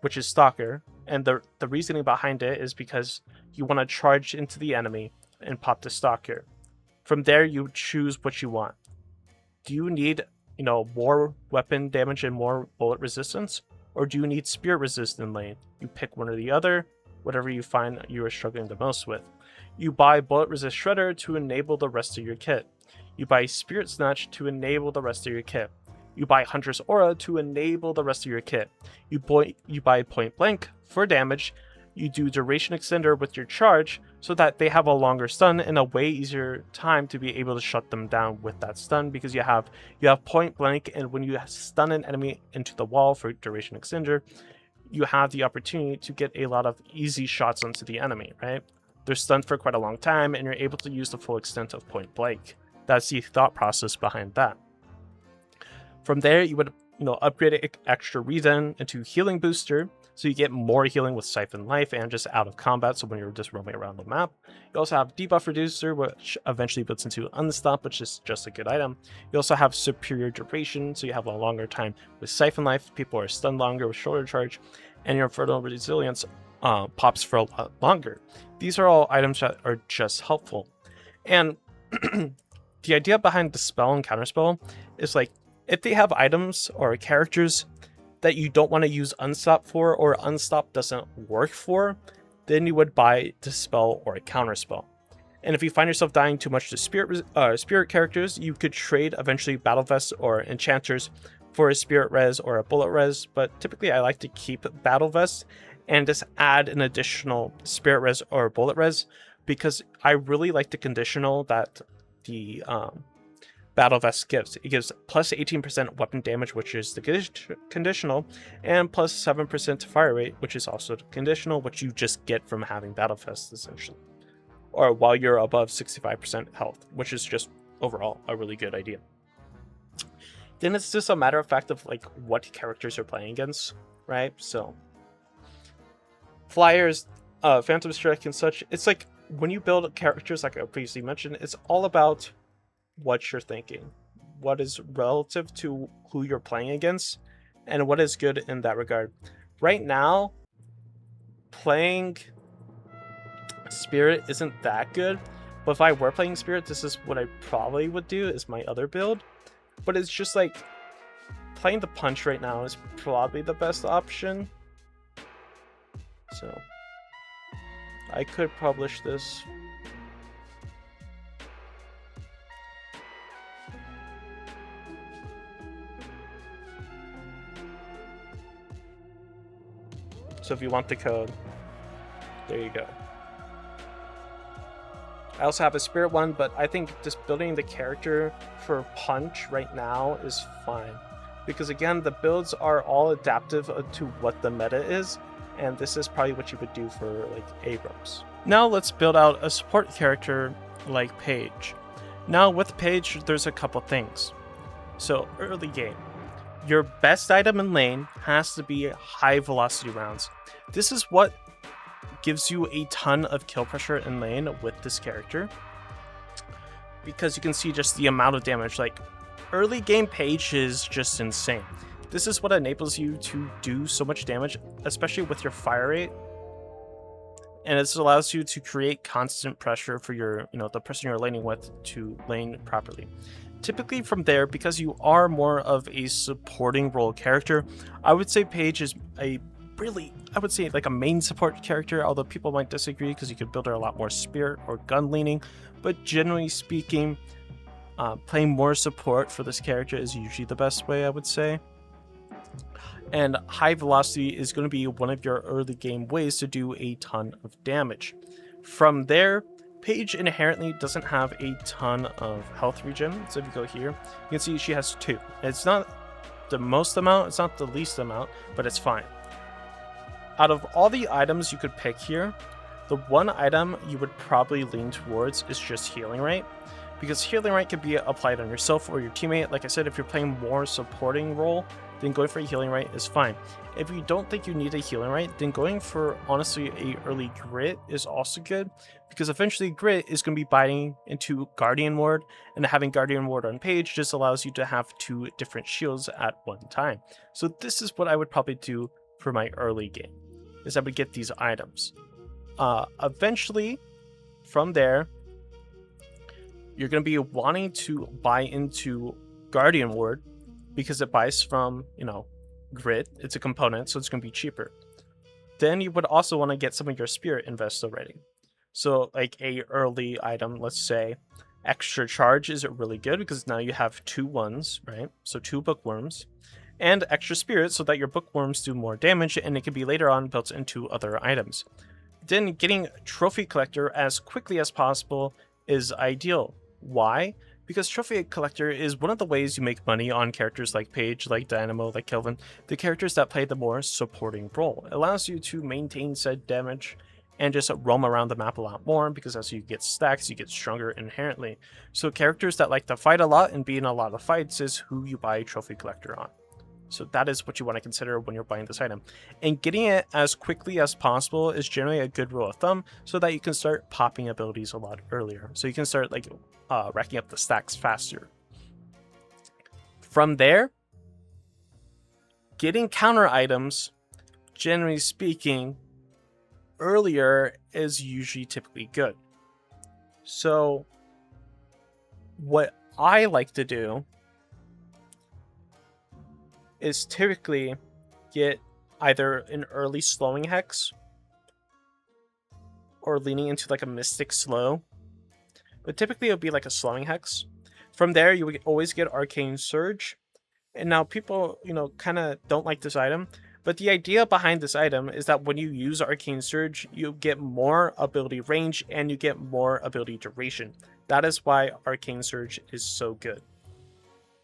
which is Stalker, and the reasoning behind it is because you want to charge into the enemy and pop the Stalker. From there, you choose what you want. Do you need more weapon damage and more bullet resistance, or do you need spirit resistant lane? You pick one or the other, whatever you find you are struggling the most with. You buy bullet resist shredder to enable the rest of your kit. You buy spirit snatch to enable the rest of your kit. You buy Hunter's Aura to enable the rest of your kit. You buy Point Blank for damage. You do Duration Extender with your charge so that they have a longer stun and a way easier time to be able to shut them down with that stun, because you have Point Blank, and when you stun an enemy into the wall for Duration Extender, you have the opportunity to get a lot of easy shots onto the enemy, right? They're stunned for quite a long time and you're able to use the full extent of Point Blank. That's the thought process behind that. From there, you would upgrade extra reason into Healing Booster, So you get more healing with Siphon Life and just out of combat, so when you're just roaming around the map. You also have Debuff Reducer, which eventually builds into Unstop, which is just a good item. You also have Superior Duration, so you have a longer time with Siphon Life. People are stunned longer with Shoulder Charge, and your Infernal Resilience pops for a lot longer. These are all items that are just helpful. And the idea behind the spell and counterspell is like, if they have items or characters that you don't want to use Unstop for, or Unstop doesn't work for, then you would buy the spell or a counterspell. And if you find yourself dying too much to spirit characters, you could trade eventually Battle Vests or Enchanters for a Spirit Res or a Bullet Res, but typically I like to keep Battle Vests and just add an additional Spirit Res or Bullet Res, because I really like the conditional that the Battle Vest gives. It gives plus 18% weapon damage, which is the conditional, and plus 7% fire rate, which is also the conditional, which you just get from having Battle Vest essentially, or while you're above 65% health, which is just overall a really good idea. Then it's just a matter of fact of like what characters you're playing against, right? So Flyers, Phantom Strike and such, it's like when you build characters, like I previously mentioned, it's all about what you're thinking, what is relative to who you're playing against, and what is good in that regard. Right now, playing Spirit isn't that good, but if I were playing Spirit, this is what I probably would do, is my other build. But it's just like, playing the Punch right now is probably the best option. So, I could publish this. So if you want the code, there you go. I also have a Spirit one, but I think just building the character for Punch right now is fine. Because again, the builds are all adaptive to what the meta is, and this is probably what you would do for like Abrams. Now let's build out a support character like Paige. Now with Paige, there's a couple things. So early game, your best item in lane has to be high velocity rounds. This is what gives you a ton of kill pressure in lane with this character, because you can see just the amount of damage. Like early game Paige is just insane. This is what enables you to do so much damage, especially with your fire rate. And this allows you to create constant pressure for your, the person you're laning with to lane properly. Typically from there, because you are more of a supporting role character, I would say Paige is like a main support character, although people might disagree because you could build her a lot more spirit or gun leaning. But generally speaking, playing more support for this character is usually the best way, I would say. And high velocity is going to be one of your early game ways to do a ton of damage. From there, Paige inherently doesn't have a ton of health regen. So if you go here, you can see she has 2. It's not the most amount, it's not the least amount, but it's fine. Out of all the items you could pick here, the one item you would probably lean towards is just healing rate, because healing rate can be applied on yourself or your teammate. Like I said, if you're playing more supporting role, then going for a healing rate is fine. If you don't think you need a healing rate, then going for honestly a early grit is also good, because eventually grit is going to be biting into Guardian Ward, and having Guardian Ward on Paige just allows you to have 2 different shields at one time. So this is what I would probably do for my early game, is I would get these items. Eventually, from there, you're going to be wanting to buy into Guardian Ward, because it buys from, grit. It's a component, so it's going to be cheaper. Then you would also want to get some of your spirit invests already. So like a early item, let's say extra charge is really good, because now you have 2 ones, right? So 2 bookworms, and extra spirit so that your bookworms do more damage, and it can be later on built into other items. Then getting Trophy Collector as quickly as possible is ideal. Why? Because Trophy Collector is one of the ways you make money on characters like Paige, like Dynamo, like Kelvin, the characters that play the more supporting role. It allows you to maintain said damage and just roam around the map a lot more, because as you get stacks, you get stronger inherently. So characters that like to fight a lot and be in a lot of fights is who you buy Trophy Collector on. So that is what you want to consider when you're buying this item. And getting it as quickly as possible is generally a good rule of thumb, so that you can start popping abilities a lot earlier. So you can start like racking up the stacks faster. From there, getting counter items, generally speaking, earlier is usually typically good. So what I like to do is typically get either an early slowing hex or leaning into like a mystic slow, but typically it would be like a slowing hex. From there, you would always get arcane surge. And now people, kind of don't like this item, but the idea behind this item is that when you use arcane surge, you get more ability range and you get more ability duration. That is why arcane surge is so good,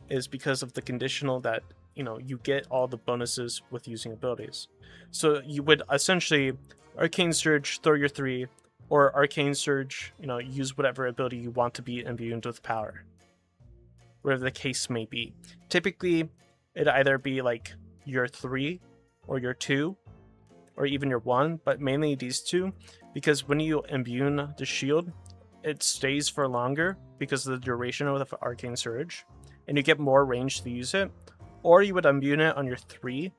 is because of the conditional that you get all the bonuses with using abilities. So you would essentially arcane surge, throw your 3, or arcane surge, use whatever ability you want to be imbued with power, whatever the case may be. Typically, it'd either be like your 3 or your 2 or even your 1, but mainly these 2, because when you imbue the shield, it stays for longer because of the duration of the arcane surge, and you get more range to use it. Or you would imbue it on your 3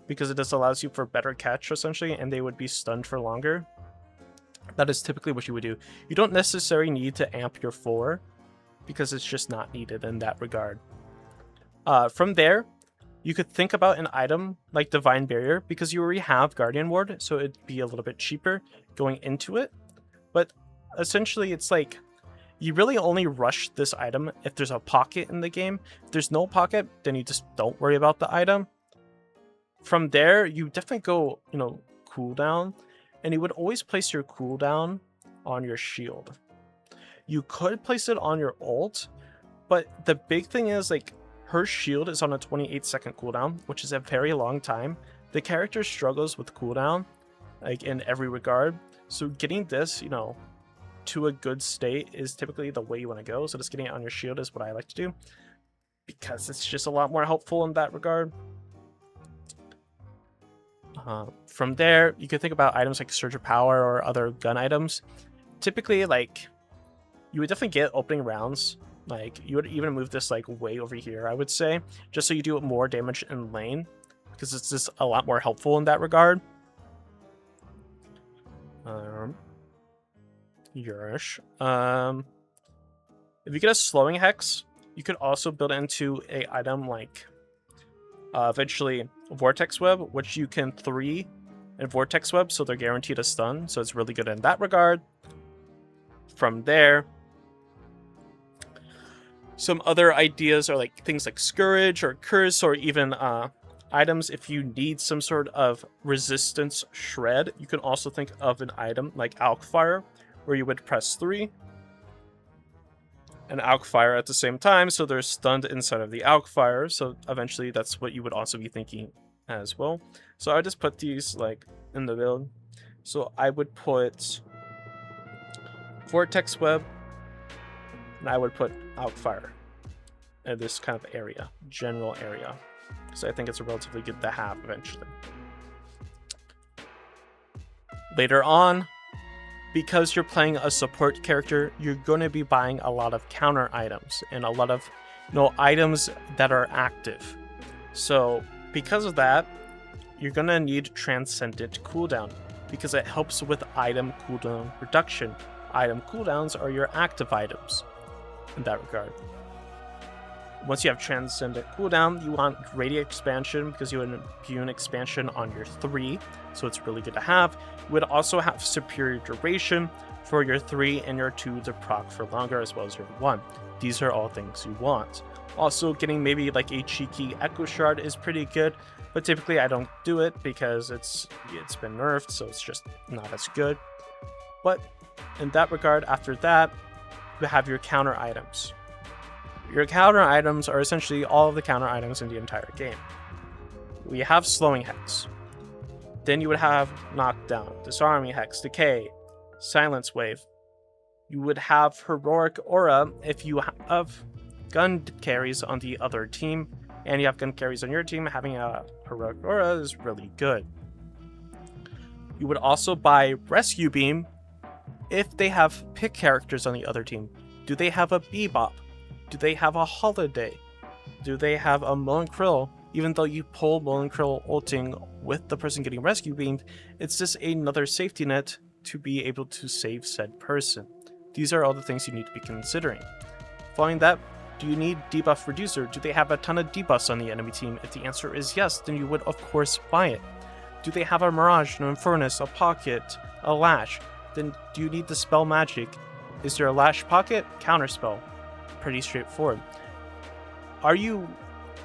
because it just allows you for better catch essentially, and they would be stunned for longer. That is typically what you would do. You don't necessarily need to amp your 4 because it's just not needed in that regard. From there, you could think about an item like Divine Barrier because you already have Guardian Ward, so it'd be a little bit cheaper going into it. But essentially, it's like you really only rush this item if there's a pocket in the game. If there's no pocket, then you just don't worry about the item. From there, you definitely go, cooldown, and you would always place your cooldown on your shield. You could place it on your ult, but the big thing is like her shield is on a 28-second cooldown, which is a very long time. The character struggles with cooldown, like in every regard. So getting this, to a good state is typically the way you want to go. So just getting it on your shield is what I like to do because it's just a lot more helpful in that regard. From there, you can think about items like Surge of Power or other gun items. Typically, like, you would definitely get opening rounds. Like, you would even move this like way over here, I would say, just so you do more damage in lane, because it's just a lot more helpful in that regard. Yurish. If you get a slowing hex, you could also build it into a item like eventually Vortex Web, which you can 3 and Vortex Web, so they're guaranteed a stun, so it's really good in that regard. From there, some other ideas are like things like Scourge or Curse, or even items if you need some sort of resistance shred. You can also think of an item like Alkfire, where you would press 3 and Alkfire at the same time, so they're stunned inside of the Alkfire, so eventually that's what you would also be thinking as well. So I just put these like in the build. So I would put Vortex Web, and I would put Alkfire in this kind of area, general area, because I think it's relatively good to have eventually. Later on, because you're playing a support character, you're going to be buying a lot of counter items and a lot of items that are active. So because of that, you're going to need Transcendent cooldown because it helps with item cooldown reduction. Item cooldowns are your active items in that regard. Once you have Transcendent cooldown, you want Radiant Expansion because you would imbue an expansion on your 3, so it's really good to have. You would also have Superior Duration for your 3 and your 2 to proc for longer, as well as your 1. These are all things you want. Also, getting maybe like a cheeky Echo Shard is pretty good, but typically I don't do it because it's been nerfed, so it's just not as good. But in that regard, after that, you have your counter items. Your counter items are essentially all of the counter items in the entire game. We have Slowing Hex. Then you would have Knockdown, Disarming Hex, Decay, Silence Wave. You would have Heroic Aura if you have gun carries on the other team. and you have gun carries on your team, having a heroic aura is really good. You would also buy Rescue Beam if they have pick characters on the other team. Do they have a Bebop? Do they have a Holiday? Do they have a Mullen Krill? Even though you pull Mullen Krill ulting with the person getting rescue beamed, it's just another safety net to be able to save said person. These are all the things you need to be considering. Following that, do you need debuff reducer? Do they have a ton of debuffs on the enemy team? If the answer is yes, then you would of course buy it. Do they have a Mirage, an Infernus, a Pocket, a Lash? Then do you need the spell magic? Is there a Lash Pocket? Counterspell. Pretty straightforward. Are you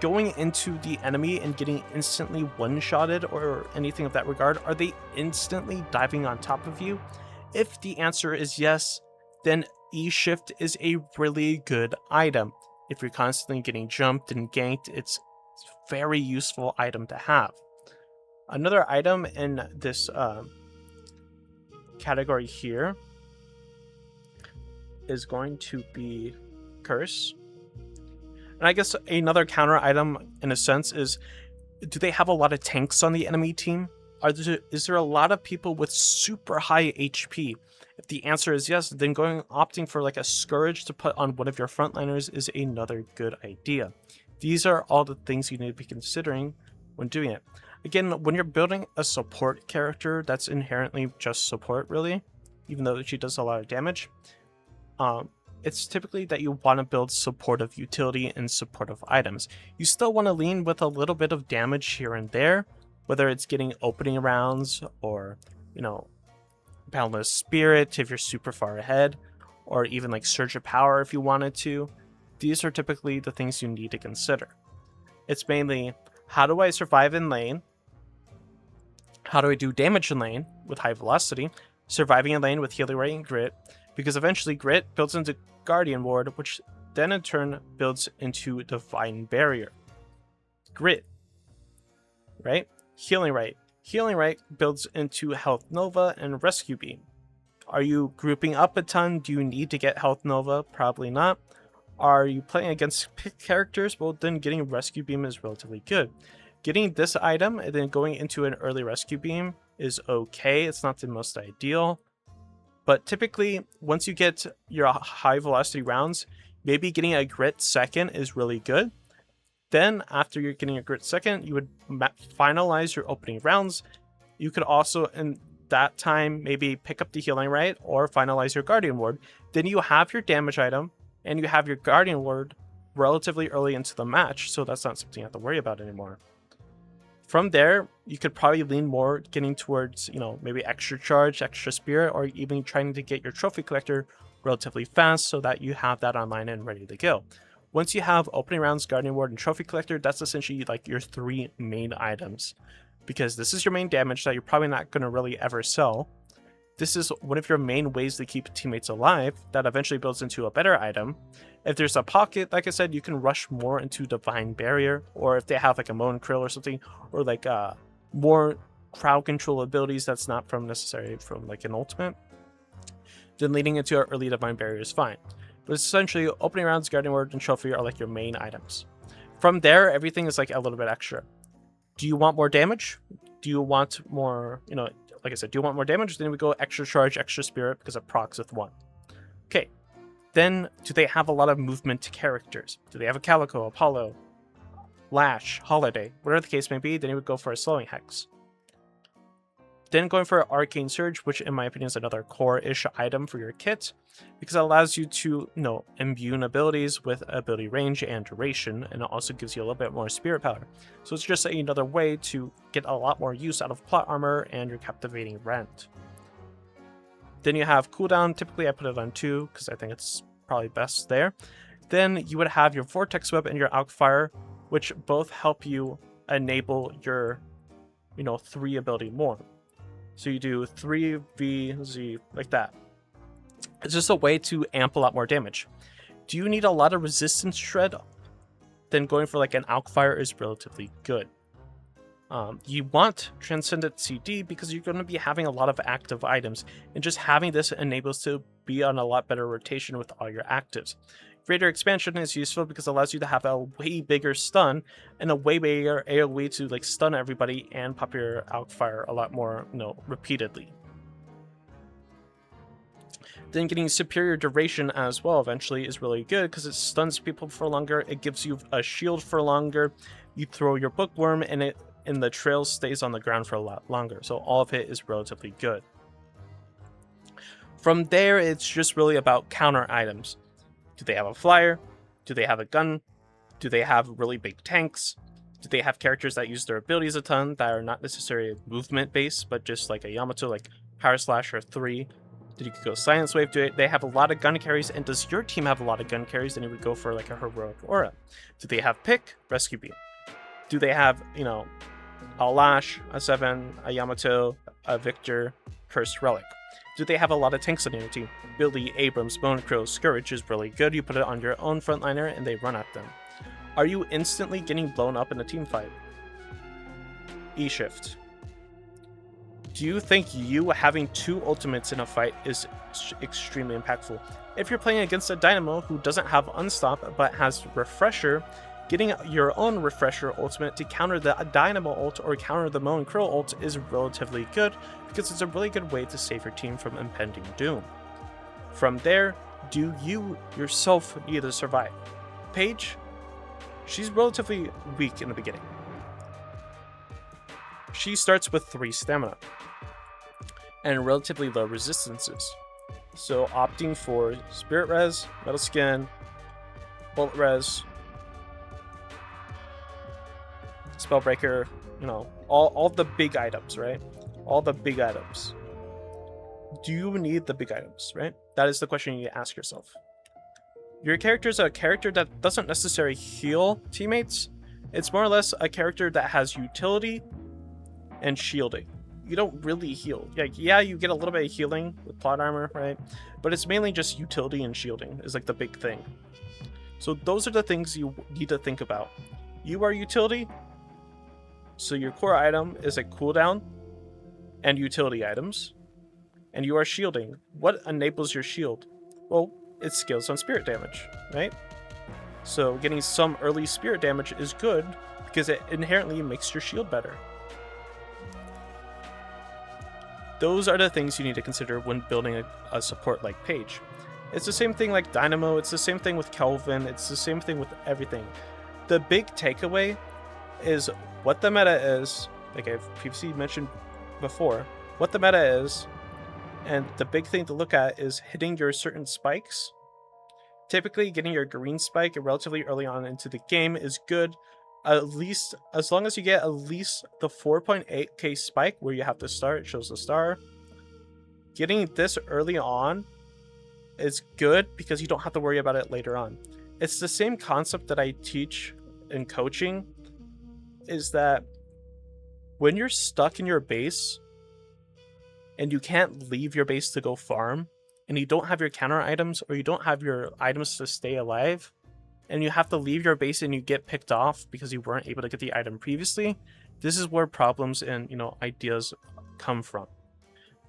going into the enemy and getting instantly one-shotted or anything of that regard? Are they instantly diving on top of you? If the answer is yes, then E-Shift is a really good item. If you're constantly getting jumped and ganked, it's a very useful item to have. Another item in this category here is going to be Curse. And I guess another counter item in a sense is, do they have a lot of tanks on the enemy team? Is there a lot of people with super high HP? If the answer is yes, then opting for like a Scourge to put on one of your frontliners is another good idea. These are all the things you need to be considering when doing it. Again, when you're building a support character that's inherently just support really, even though she does a lot of damage, it's typically that you want to build supportive utility and supportive items. You still want to lean with a little bit of damage here and there, whether it's getting opening rounds or, you know, Boundless Spirit if you're super far ahead, or even like Surge of Power if you wanted to. These are typically the things you need to consider. It's mainly, how do I survive in lane? How do I do damage in lane with high velocity? Surviving in lane with healing rate and grit, because eventually grit builds into Guardian Ward, which then in turn builds into Divine Barrier. Grit, right? Healing rate. Healing rate builds into Health Nova and Rescue Beam. Are you grouping up a ton? Do you need to get Health Nova? Probably not. Are you playing against pick characters? Well, then getting Rescue Beam is relatively good. Getting this item and then going into an early Rescue Beam is okay. It's not the most ideal. But typically, once you get your high velocity rounds, maybe getting a grit second is really good. Then, after you're getting a grit second, you would finalize your opening rounds. You could also, in that time, maybe pick up the healing rate or finalize your Guardian Ward. Then you have your damage item, and you have your Guardian Ward relatively early into the match, so that's not something you have to worry about anymore. From there, you could probably lean more getting towards, you know, maybe extra charge, extra spirit, or even trying to get your trophy collector relatively fast so that you have that online and ready to go. Once you have opening rounds, Guardian Ward, and trophy collector, that's essentially like your 3 main items, because this is your main damage that you're probably not going to really ever sell. This is one of your main ways to keep teammates alive that eventually builds into a better item. If there's a pocket, like I said, you can rush more into Divine Barrier, or if they have like a Moan Krill or something, or like more crowd control abilities that's not from necessarily from like an ultimate, then leading into our early Divine Barrier is fine. But essentially, opening rounds, Guardian Ward, and Trophy are like your main items. From there, everything is like a little bit extra. Do you want more damage? Do you want more, you know, like I said, do you want more damage? Then we go extra charge, extra spirit, because it procs with 1. Okay. Then, do they have a lot of movement characters? Do they have a Calico, Apollo, Lash, Holiday? Whatever the case may be, then you would go for a slowing hex. Then going for Arcane Surge, which in my opinion is another core-ish item for your kit, because it allows you to, you know, imbue abilities with ability range and duration, and it also gives you a little bit more spirit power. So it's just another way to get a lot more use out of plot armor and your captivating rent. Then you have cooldown. Typically I put it on 2 because I think it's probably best there. Then you would have your Vortex Web and your Alk Fire, which both help you enable your, you know, 3 ability more. So you do 3VZ like that. It's just a way to amp a lot more damage. Do you need a lot of resistance shred? Then going for like an Alk Fire is relatively good. You want Transcendent CD because you're going to be having a lot of active items, and just having this enables to be on a lot better rotation with all your actives. Greater expansion is useful because it allows you to have a way bigger stun and a way bigger AoE to like stun everybody and pop your outfire a lot more, repeatedly. Then getting superior duration as well eventually is really good because it stuns people for longer, it gives you a shield for longer, you throw your bookworm and the trail stays on the ground for a lot longer, so all of it is relatively good. From there, it's just really about counter items. Do they have a flyer? Do they have a gun? Do they have really big tanks? Do they have characters that use their abilities a ton that are not necessarily movement based, but just like a Yamato, like Power Slash or 3? Did you go Silence Wave? Do they have a lot of gun carries? And does your team have a lot of gun carries? Then you would go for like a Heroic Aura. Do they have Pick? Rescue Beam. Do they have, a Lash, a 7, a Yamato, a Victor, Cursed Relic? Do they have a lot of tanks on your team? Billy, Abrams, Bone Crow, Scourge is really good. You put it on your own frontliner and they run at them. Are you instantly getting blown up in a team fight? E-Shift. Do you think you having 2 ultimates in a fight is extremely impactful? If you're playing against a Dynamo who doesn't have Unstop but has Refresher, getting your own Refresher ultimate to counter the Dynamo ult or counter the Moan Crow ult is relatively good because it's a really good way to save your team from impending doom. From there, do you yourself need to survive? Paige, she's relatively weak in the beginning. She starts with 3 stamina and relatively low resistances. So opting for Spirit Res, Metal Skin, Bullet Res, Spellbreaker, all the big items, right? All the big items. Do you need the big items, right? That is the question you ask yourself. Your character is a character that doesn't necessarily heal teammates. It's more or less a character that has utility and shielding. You don't really heal. Yeah, you get a little bit of healing with plot armor, right? But it's mainly just utility and shielding is like the big thing. So those are the things you need to think about. You are utility, so your core item is a cooldown and utility items. And you are shielding. What enables your shield? Well, it scales on spirit damage, right? So getting some early spirit damage is good because it inherently makes your shield better. Those are the things you need to consider when building a support like Paige. It's the same thing like Dynamo, it's the same thing with Kelvin, it's the same thing with everything. The big takeaway is what the meta is, like I've previously mentioned before, what the meta is, and the big thing to look at is hitting your certain spikes. Typically, getting your green spike relatively early on into the game is good, at least as long as you get at least the 4.8k spike where you have to start, it shows the star. Getting this early on is good because you don't have to worry about it later on. It's the same concept that I teach in coaching, is that when you're stuck in your base and you can't leave your base to go farm, and you don't have your counter items or you don't have your items to stay alive, and you have to leave your base and you get picked off because you weren't able to get the item previously, this is where problems and ideas come from.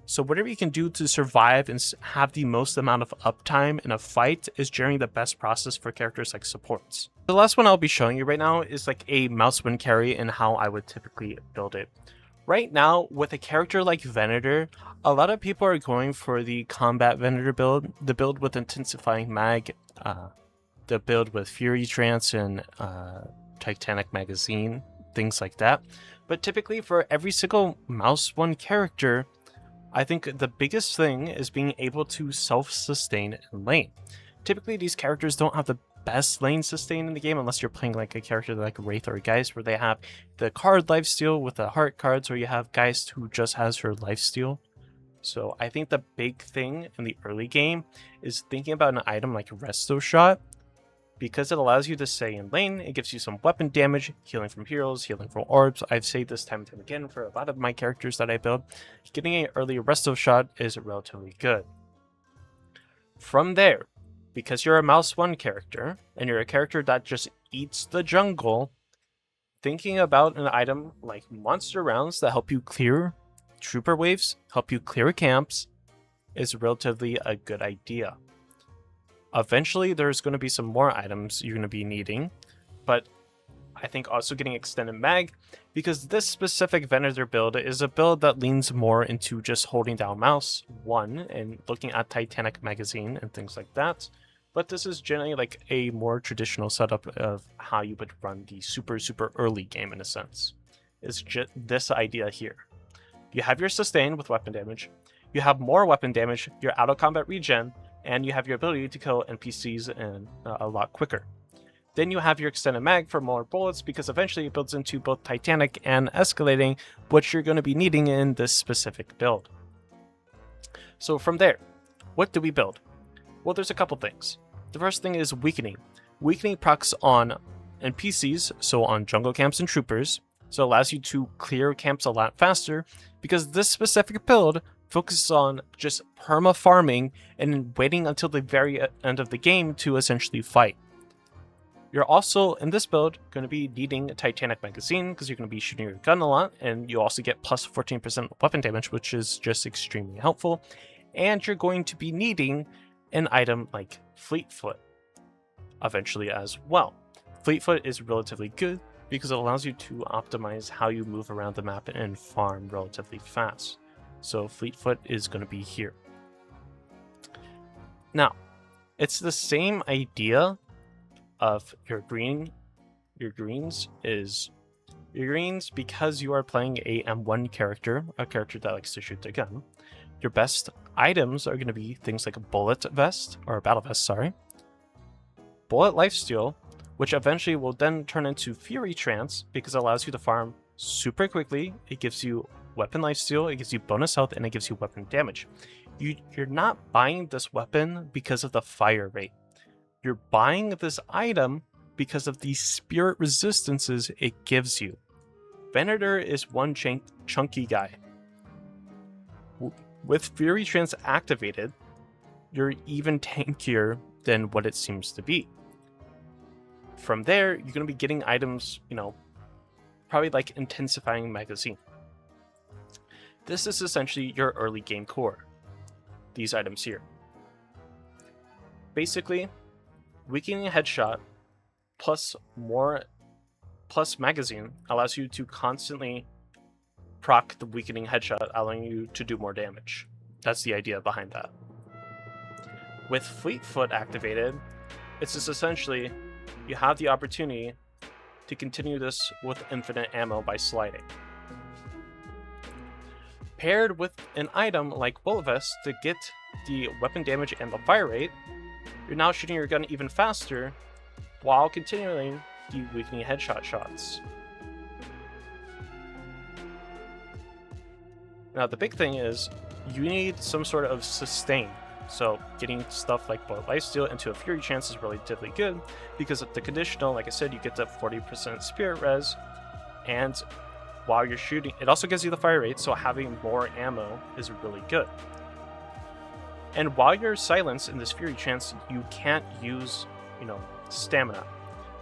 So whatever you can do to survive and have the most amount of uptime in a fight is generally the best process for characters like supports. The last one I'll be showing you right now is like a mouse win carry and how I would typically build it. Right now, with a character like Venator, a lot of people are going for the combat Venator build, the build with intensifying mag, the build with Fury Trance and Titanic Magazine, things like that. But typically for every single mouse one character, I think the biggest thing is being able to self-sustain in lane. Typically these characters don't have the best lane sustain in the game unless you're playing like a character like Wraith or Geist where they have the card lifesteal with the heart cards, or you have Geist who just has her lifesteal. So I think the big thing in the early game is thinking about an item like Resto Shot, because it allows you to stay in lane. It gives you some weapon damage, healing from heroes, healing from orbs. I've said this time and time again for a lot of my characters that I build. Getting an early Resto Shot is relatively good. From there, because you're a mouse 1 character, and you're a character that just eats the jungle, thinking about an item like monster rounds that help you clear trooper waves, help you clear camps, is relatively a good idea. Eventually, there's going to be some more items you're going to be needing, but I think also getting extended mag, because this specific Venator build is a build that leans more into just holding down mouse, and looking at Titanic magazine and things like that. But this is generally like a more traditional setup of how you would run the super early game in a sense. It's just this idea here. You have your sustain with weapon damage, you have more weapon damage, your auto combat regen, and you have your ability to kill NPCs in a lot quicker. Then you have your extended mag for more bullets, because eventually it builds into both Titanic and escalating, which you're going to be needing in this specific build. So from there, what do we build? Well, there's a couple things. The first thing is weakening. Weakening procs on NPCs, so on jungle camps and troopers, so it allows you to clear camps a lot faster, because this specific build focuses on just perma-farming and waiting until the very end of the game to essentially fight. You're also, in this build, going to be needing a Titanic magazine, because you're going to be shooting your gun a lot, and you also get plus 14% weapon damage, which is just extremely helpful. And you're going to be needing an item like Fleetfoot eventually as well. Fleetfoot is relatively good because it allows you to optimize how you move around the map and farm relatively fast. So Fleetfoot is going to be here. Now, it's the same idea of your greens, because you are playing a M1 character, a character that likes to shoot the gun. Your best items are going to be things like a bullet vest, or a battle vest, sorry. Bullet lifesteal, which eventually will then turn into Fury Trance, because it allows you to farm super quickly. It gives you weapon lifesteal, it gives you bonus health, and it gives you weapon damage. You're not buying this weapon because of the fire rate. You're buying this item because of the spirit resistances it gives you. Venator is one chunky guy. With Fury Trance activated, you're even tankier than what it seems to be. From there, you're going to be getting items, probably like Intensifying Magazine. This is essentially your early game core. These items here. Basically, Weakening Headshot plus magazine allows you to constantly proc the Weakening Headshot, allowing you to do more damage. That's the idea behind that. With Fleetfoot activated, it's just essentially you have the opportunity to continue this with infinite ammo by sliding. Paired with an item like Bullet Vest to get the weapon damage and the fire rate, you're now shooting your gun even faster while continuing the Weakening Headshot shots. Now the big thing is you need some sort of sustain. So getting stuff like Bullet Lifesteal into a Fury Chance is relatively good, because of the conditional, like I said, you get the 40% Spirit Res, and while you're shooting, it also gives you the fire rate, so having more ammo is really good. And while you're silenced in this Fury Chance, you can't use, stamina.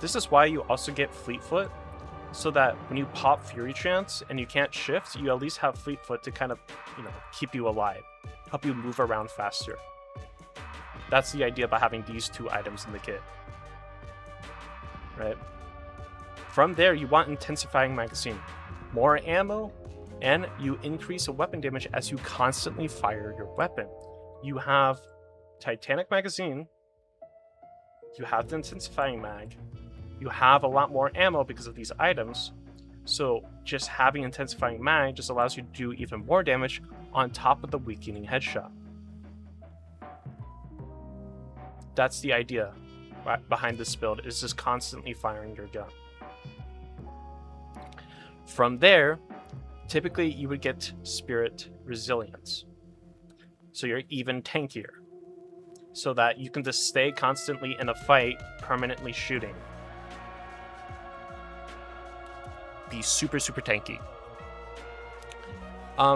This is why you also get Fleetfoot, so that when you pop Fury Chance and you can't shift, you at least have Fleetfoot to kind of, keep you alive, help you move around faster. That's the idea about having these two items in the kit, right? From there, you want Intensifying Magazine. More ammo, and you increase the weapon damage as you constantly fire your weapon. You have Titanic Magazine, you have the Intensifying Mag, you have a lot more ammo because of these items, so just having Intensifying Mag just allows you to do even more damage on top of the Weakening Headshot. That's the idea behind this build, is just constantly firing your gun. From there, typically you would get Spirit Resilience. So you're even tankier, so that you can just stay constantly in a fight, permanently shooting. Be super tanky.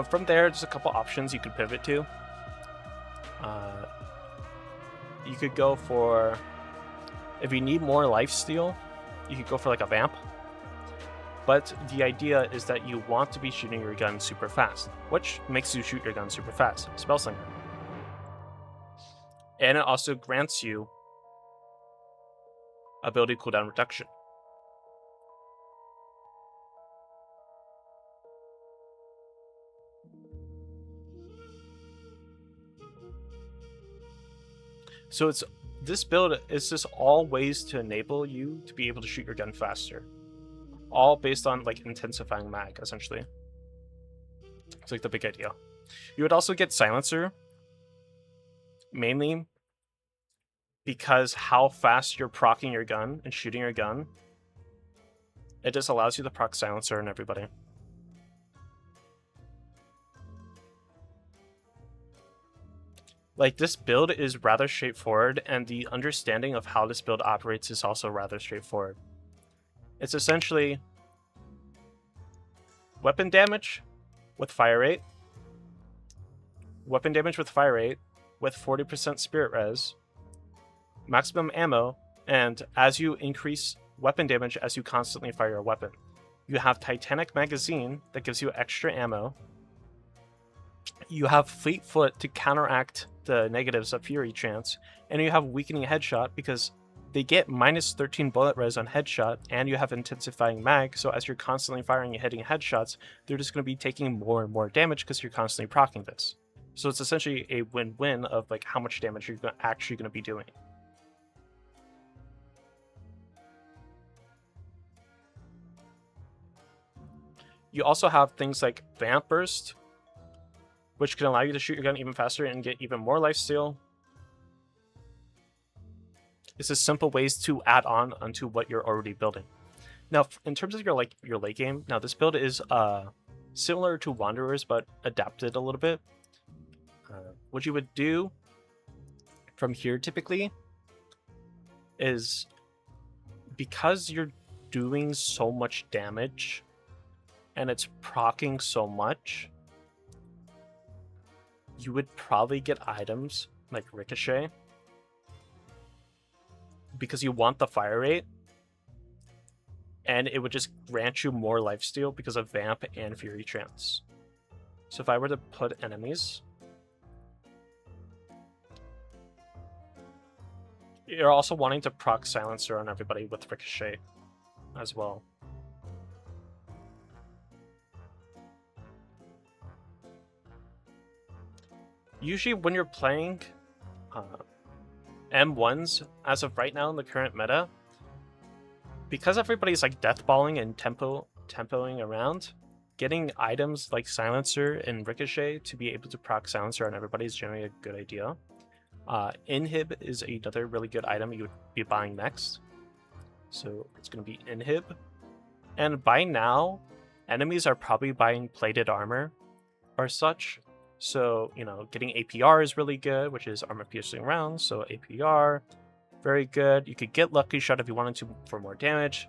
From there, there's a couple options you could pivot to. You could go for, if you need more lifesteal, you could go for like a vamp. But the idea is that you want to be shooting your gun super fast. Which makes you shoot your gun super fast? Spellslinger. And it also grants you ability cooldown reduction. So this build is just all ways to enable you to be able to shoot your gun faster. All based on like intensifying mag, essentially. It's like the big idea. You would also get silencer, mainly because how fast you're proccing your gun and shooting your gun. It just allows you to proc silencer on everybody. Like, this build is rather straightforward, and the understanding of how this build operates is also rather straightforward. It's essentially weapon damage with fire rate, weapon damage with fire rate with 40% spirit res, maximum ammo, and as you increase weapon damage as you constantly fire your weapon. You have Titanic magazine that gives you extra ammo. You have Fleet Foot to counteract the negatives of Fury Chance, and you have Weakening Headshot because they get minus 13 bullet res on headshot, and you have Intensifying mag, so as you're constantly firing and hitting headshots, they're just going to be taking more and more damage because you're constantly proccing this. So it's essentially a win-win of like how much damage you're actually going to be doing. You also have things like Vamp Burst, which can allow you to shoot your gun even faster and get even more lifesteal. It's just simple ways to add on onto what you're already building. Now, in terms of your late game, now this build is similar to Wanderers, but adapted a little bit. What you would do from here typically is, because you're doing so much damage and it's proccing so much, you would probably get items like Ricochet because you want the fire rate, and it would just grant you more lifesteal because of Vamp and Fury Trance. So if I were to put enemies, you're also wanting to proc Silencer on everybody with Ricochet as well. Usually when you're playing M1s, as of right now in the current meta, because everybody's like deathballing and tempoing around, getting items like Silencer and Ricochet to be able to proc Silencer on everybody is generally a good idea. Inhib is another really good item you would be buying next. So it's going to be Inhib. And by now, enemies are probably buying plated armor or such. So, you know, getting APR is really good, which is armor piercing rounds. So APR, very good. You could get Lucky Shot if you wanted to for more damage,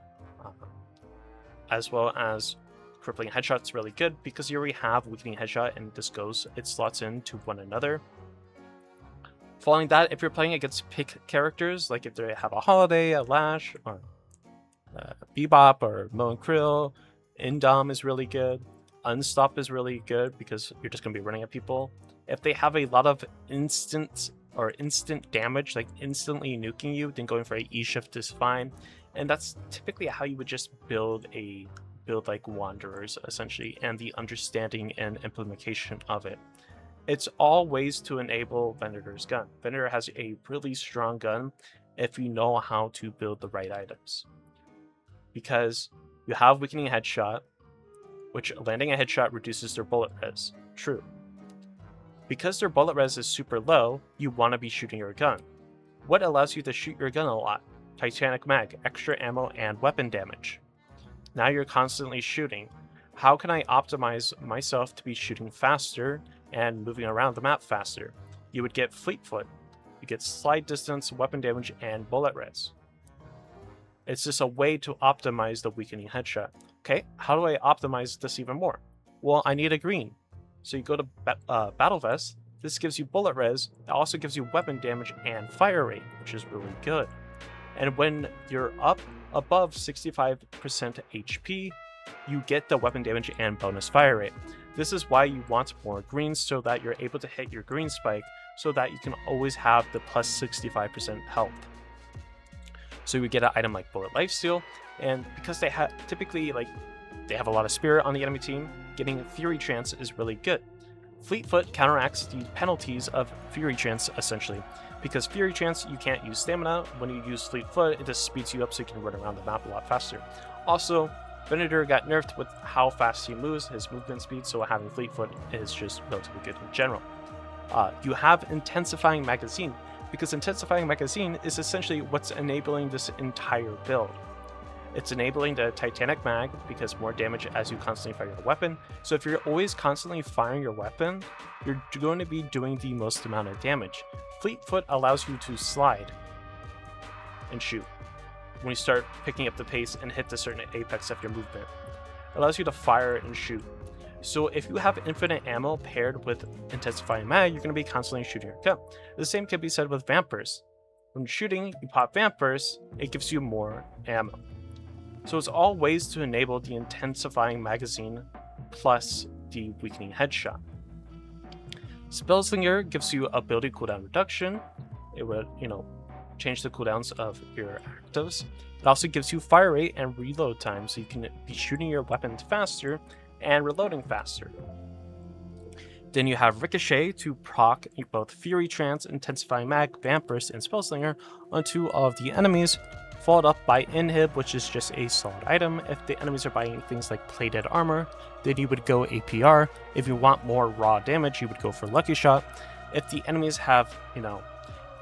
as well as Crippling Headshot's really good because you already have Weakening Headshot and it slots into one another. Following that, if you're playing against pick characters, like if they have a Holiday, a Lash, or Bebop, or Mo and Krill, Indom is really good. Unstop is really good because you're just going to be running at people. If they have a lot of instant damage, like instantly nuking you, then going for an E-shift is fine. And that's typically how you would just build like Wanderers, essentially, and the understanding and implementation of it. It's all ways to enable Venator's gun. Venator has a really strong gun if you know how to build the right items. Because you have Weakening Headshot, which landing a headshot reduces their bullet res. True. Because their bullet res is super low, you want to be shooting your gun. What allows you to shoot your gun a lot? Titanic mag, extra ammo, and weapon damage. Now you're constantly shooting. How can I optimize myself to be shooting faster and moving around the map faster? You would get Fleet Foot. You get slide distance, weapon damage, and bullet res. It's just a way to optimize the Weakening Headshot. Okay, how do I optimize this even more? Well, I need a green. So you go to Battle Vest. This gives you bullet res. It also gives you weapon damage and fire rate, which is really good. And when you're up above 65% HP, you get the weapon damage and bonus fire rate. This is why you want more greens, so that you're able to hit your green spike so that you can always have the plus 65% health. So you would get an item like Bullet Lifesteal, and because they have typically they have a lot of spirit on the enemy team, getting Fury Trance is really good. Fleet Foot counteracts the penalties of Fury Trance essentially, because Fury Trance you can't use stamina. When you use Fleet Foot, it just speeds you up so you can run around the map a lot faster. Also, Venator got nerfed with how fast he moves, his movement speed, so having Fleet Foot is just relatively good in general. You have Intensifying Magazine, because Intensifying Magazine is essentially what's enabling this entire build. It's enabling the Titanic Mag, because more damage as you constantly fire your weapon. So if you're always constantly firing your weapon, you're going to be doing the most amount of damage. Fleet Foot allows you to slide and shoot when you start picking up the pace and hit the certain apex of your movement. It allows you to fire and shoot. So if you have infinite ammo paired with Intensifying Mag, you're going to be constantly shooting your gun. The same can be said with Vampers. When shooting, you pop Vampers, it gives you more ammo. So it's all ways to enable the Intensifying Magazine plus the Weakening Headshot. Spellslinger gives you ability cooldown reduction. It would, change the cooldowns of your actives. It also gives you fire rate and reload time, so you can be shooting your weapons faster and reloading faster. Then you have Ricochet to proc both Fury Trance, Intensifying Mag, Vampers, and Spellslinger onto all of the enemies, followed up by Inhib, which is just a solid item. If the enemies are buying things like plated armor, then you would go APR. If you want more raw damage, you would go for Lucky Shot. If the enemies have,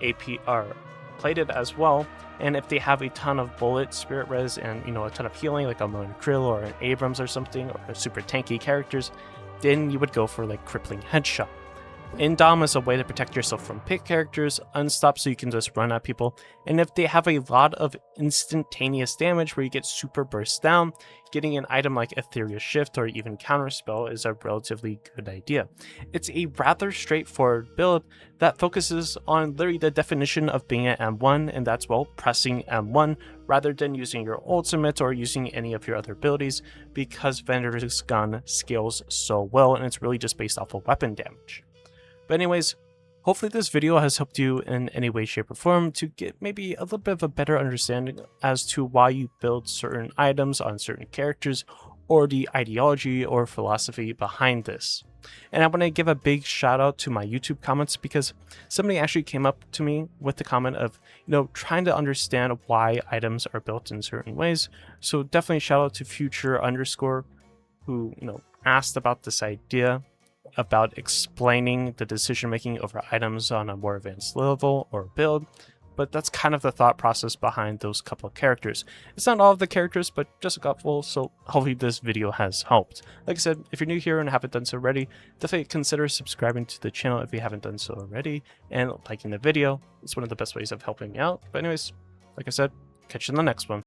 APR plated as well, and if they have a ton of bullet, spirit res, and a ton of healing, like a Moon Krill or an Abrams or something, or super tanky characters, then you would go for Crippling Headshot. Indom is a way to protect yourself from pick characters, Unstop so you can just run at people, and if they have a lot of instantaneous damage where you get super burst down, getting an item like Ethereal Shift or even Counterspell is a relatively good idea. It's a rather straightforward build that focuses on literally the definition of being an M1, and that's pressing M1 rather than using your ultimate or using any of your other abilities, because Venator's gun scales so well and it's really just based off of weapon damage. But anyways, hopefully this video has helped you in any way, shape, or form to get maybe a little bit of a better understanding as to why you build certain items on certain characters, or the ideology or philosophy behind this. And I want to give a big shout out to my YouTube comments, because somebody actually came up to me with the comment of, trying to understand why items are built in certain ways. So definitely shout out to Future_, who, asked about this idea about explaining the decision making over items on a more advanced level or build, but that's kind of the thought process behind those couple of characters. It's not all of the characters, but just a couple, so hopefully this video has helped. Like I said, if you're new here and haven't done so already, definitely consider subscribing to the channel if you haven't done so already, and liking the video. It's one of the best ways of helping me out. But anyways, like I said, catch you in the next one.